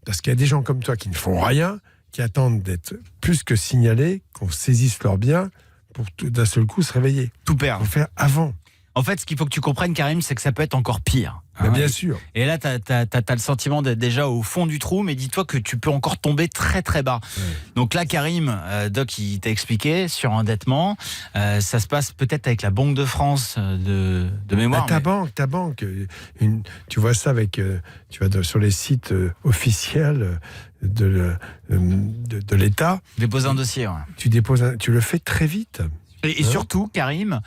Parce qu'il y a des gens comme toi qui ne font rien, qui attendent d'être plus que signalés, qu'on saisisse leurs biens pour d'un seul coup se réveiller. Tout perdre. Il faut faire avant. En fait, ce qu'il faut que tu comprennes, Karim, c'est que ça peut être encore pire. Bien sûr. Et là, t'as le sentiment d'être déjà au fond du trou, mais dis-toi que tu peux encore tomber très très bas. Ouais. Donc là, Karim, Doc, il t'a expliqué sur endettement. Ça se passe peut-être avec la Banque de France de mémoire. Ta banque. Tu vois ça avec, tu vas sur les sites officiels de l'État. Déposer un dossier. Ouais. Tu le fais très vite. Et surtout, Karim,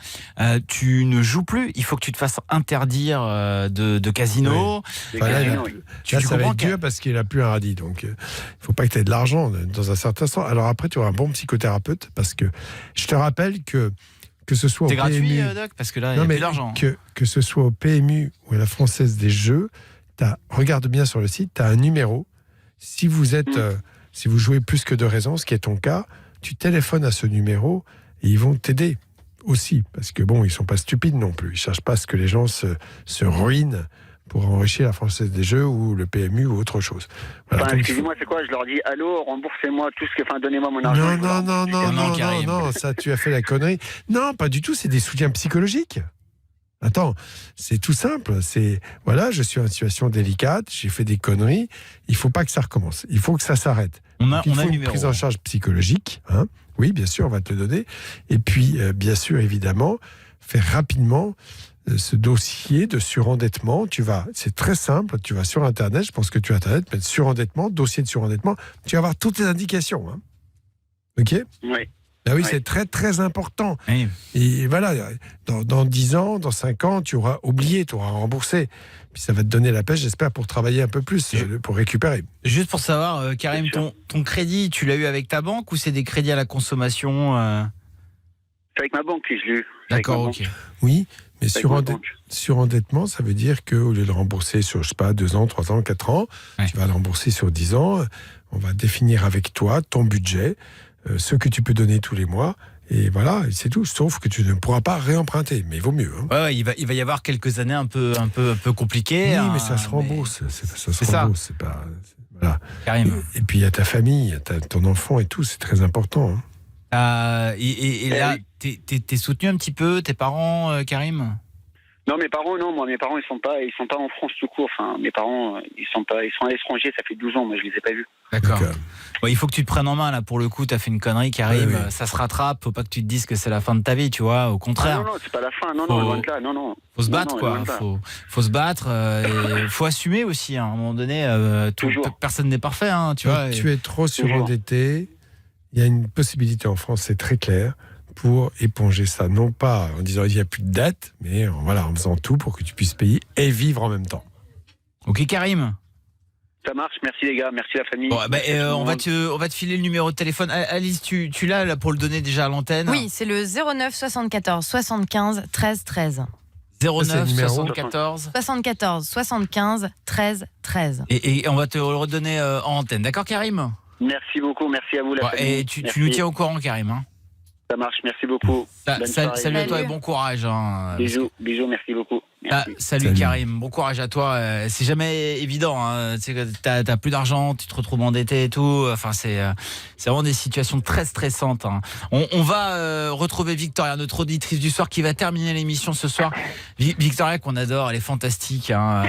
tu ne joues plus. Il faut que tu te fasses interdire de casino. Oui. Enfin, là, ça va être dur parce qu'il n'a plus un radis. Donc, il ne faut pas que tu aies de l'argent dans un certain sens. Alors après, tu auras un bon psychothérapeute parce que je te rappelle que ce soit au PMU... C'est gratuit, Doc, parce que là, il n'y a plus d'argent. Que ce soit au PMU ou à la Française des Jeux, regarde bien sur le site, tu as un numéro. Si vous jouez plus que de raisons, ce qui est ton cas, tu téléphones à ce numéro. Et ils vont t'aider aussi, parce que bon, ils sont pas stupides non plus. Ils cherchent pas à ce que les gens se ruinent pour enrichir la Française des Jeux ou le PMU ou autre chose. Voilà, excusez-moi, c'est quoi? Je leur dis allô, remboursez-moi tout ce que, donnez-moi mon argent. Non, ça tu as fait la connerie. Non, pas du tout. C'est des soutiens psychologiques. Attends, c'est tout simple. C'est voilà, je suis en situation délicate, j'ai fait des conneries. Il faut pas que ça recommence. Il faut que ça s'arrête. Il faut une prise en charge psychologique. Hein. Oui, bien sûr, on va te le donner. Et puis, bien sûr, évidemment, faire rapidement ce dossier de surendettement. C'est très simple, tu vas sur Internet, je pense que tu as Internet, mettre surendettement, dossier de surendettement, tu vas avoir toutes les indications. Hein. OK ? Oui. Ah oui, c'est très, très important. Oui. Et voilà, dans 10 ans, dans 5 ans, tu auras oublié, tu auras remboursé. Puis ça va te donner la pêche, j'espère, pour travailler un peu plus, pour récupérer. Juste pour savoir, Karim, ton crédit, tu l'as eu avec ta banque ou c'est des crédits à la consommation C'est avec ma banque que je l'ai eu. D'accord, ok. Oui, mais surendettement, ça veut dire qu'au lieu de le rembourser sur, 2 ans, 3 ans, 4 ans, tu vas le rembourser sur 10 ans. On va définir avec toi ton budget, ce que tu peux donner tous les mois. Et voilà, c'est tout. Sauf que tu ne pourras pas réemprunter, mais il vaut mieux. Hein. Ouais, il va y avoir quelques années un peu compliquées. Oui, mais ça se rembourse. Ça se rembourse. C'est pas. Voilà. Et puis il y a ta famille, il y a ton enfant et tout. C'est très important. Hein. Et là, t'es soutenu un petit peu, tes parents, Karim? Non, mes parents, non. Moi, mes parents, ils sont pas en France tout court. Enfin, mes parents, ils sont à l'étranger. Ça fait 12 ans. Moi, je les ai pas vus. D'accord. Bon, il faut que tu te prennes en main là. Pour le coup, t'as fait une connerie, Karim. Oui. Ça se rattrape. Faut pas que tu te dises que c'est la fin de ta vie, tu vois. Au contraire. Non, c'est pas la fin. Non, loin de là. Non. Faut se battre, quoi. Faut se battre. Et faut assumer aussi. Hein. À un moment donné, personne n'est parfait, hein, tu vois. Tu es trop surendetté. Il y a une possibilité en France, c'est très clair, pour éponger ça, non pas en disant il n'y a plus de dette, mais en faisant tout pour que tu puisses payer et vivre en même temps. Ok, Karim. Ça marche, merci les gars, merci la famille. Bon, on va te filer le numéro de téléphone. Alice, tu l'as là pour le donner déjà à l'antenne? Oui, c'est le 09 74 75 13 13. 09 74 75 13 13. Et on va te le redonner en antenne, d'accord, Karim? Merci beaucoup, merci à vous la famille. Et tu nous tiens au courant, Karim, hein? Ça marche, merci beaucoup. Salut à toi et bon courage. Hein, bisous, merci beaucoup. Merci. Salut Karim, bon courage à toi. C'est jamais évident. Hein. Tu sais, t'as plus d'argent, tu te retrouves endetté et tout. Enfin, c'est vraiment des situations très stressantes. Hein. On va retrouver Victoria, notre auditrice du soir, qui va terminer l'émission ce soir. Victoria, qu'on adore, elle est fantastique. Hein.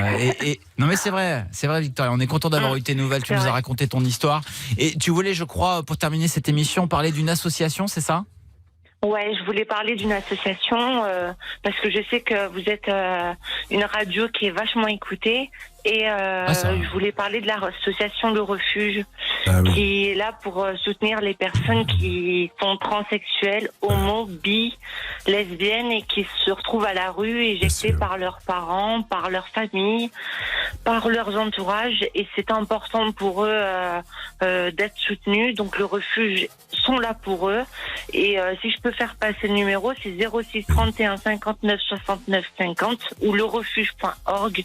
Non mais c'est vrai, Victoria. On est content d'avoir eu tes nouvelles. Tu nous as raconté ton histoire. Et tu voulais, je crois, pour terminer cette émission, parler d'une association, c'est ça ? Ouais, je voulais parler d'une association parce que je sais que vous êtes une radio qui est vachement écoutée et je voulais parler de l'association Le Refuge qui est là pour soutenir les personnes qui sont transsexuelles, homo, bi, lesbiennes et qui se retrouvent à la rue éjectées par leurs parents, par leur famille, par leurs entourages et c'est important pour eux d'être soutenus. Donc Le Refuge sont là pour eux et si je peux faire passer le numéro, c'est 06 31 59 69 50 ou lerefuge.org.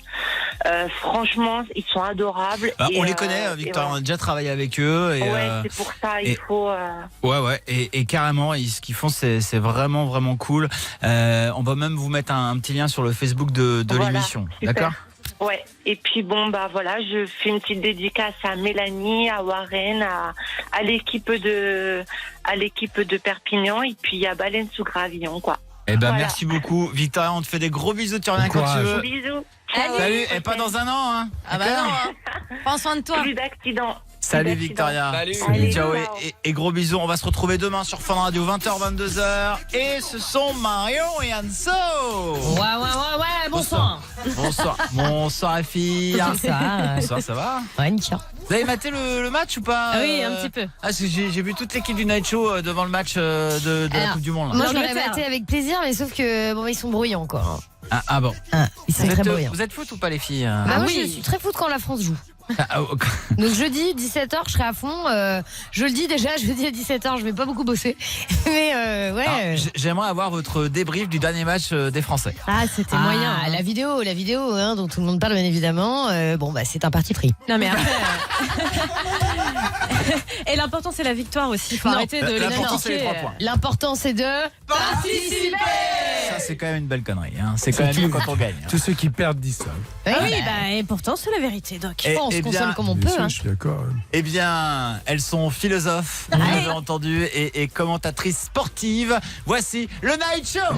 Franchement, ils sont adorables. Bah, et, on les connaît, Victor, et on a déjà travaillé avec eux. Et, ouais, c'est pour ça, il faut... Ouais, et carrément, ce qu'ils font, c'est vraiment, vraiment cool. On va même vous mettre un petit lien sur le Facebook de Voilà, l'émission, super. d'accord? Ouais, et puis bon, bah voilà, je fais une petite dédicace à Mélanie, à Warren, à l'équipe de Perpignan, et puis à Baleine sous Gravillon, quoi. Eh ben, Voilà. merci beaucoup, Victoria. On te fait des gros bisous. Tu reviens quand tu veux. Bisous. Salut. Et pas dans un an, hein. Ah bah non, prends soin de toi. Plus d'accidents. Salut Victoria. Salut. Ciao et gros bisous. On va se retrouver demain sur Fun Radio 20h 22h et ce sont Marion et Anso. Ouais, bonsoir. Bonsoir les filles. Bonsoir, ça va? Ouais, nickel. Vous avez maté le match ou pas? Oui, un petit peu. Parce que j'ai vu toute l'équipe du Night Show devant le match de la Alors, Coupe du Monde. Là. Moi, je l'aurais maté avec plaisir, mais sauf que bon, ils sont bruyants, quoi. Ah bon. Ils sont très bruyants. Vous êtes foot ou pas les filles? Bah, moi, je suis très foot quand la France joue. Donc jeudi 17h je serai à fond, je le dis déjà, jeudi à 17h je vais pas beaucoup bosser. Mais ouais. Alors, j'aimerais avoir votre débrief du dernier match des Français. Ah, c'était moyen. La vidéo hein, dont tout le monde parle bien évidemment. Bon bah c'est un parti pris. Non mais après. Et l'important c'est la victoire aussi. Faut arrêter de l'important c'est les 3 points. L'important c'est de participer. Ça c'est quand même une belle connerie. Hein. C'est quand même mieux quand on gagne. Tous ceux qui perdent disent ça. Et pourtant c'est la vérité, Doc. On se console comme on peut. Je suis d'accord. Eh bien, elles sont philosophes, vous l'avez entendu, et commentatrices sportives. Voici le Night Show.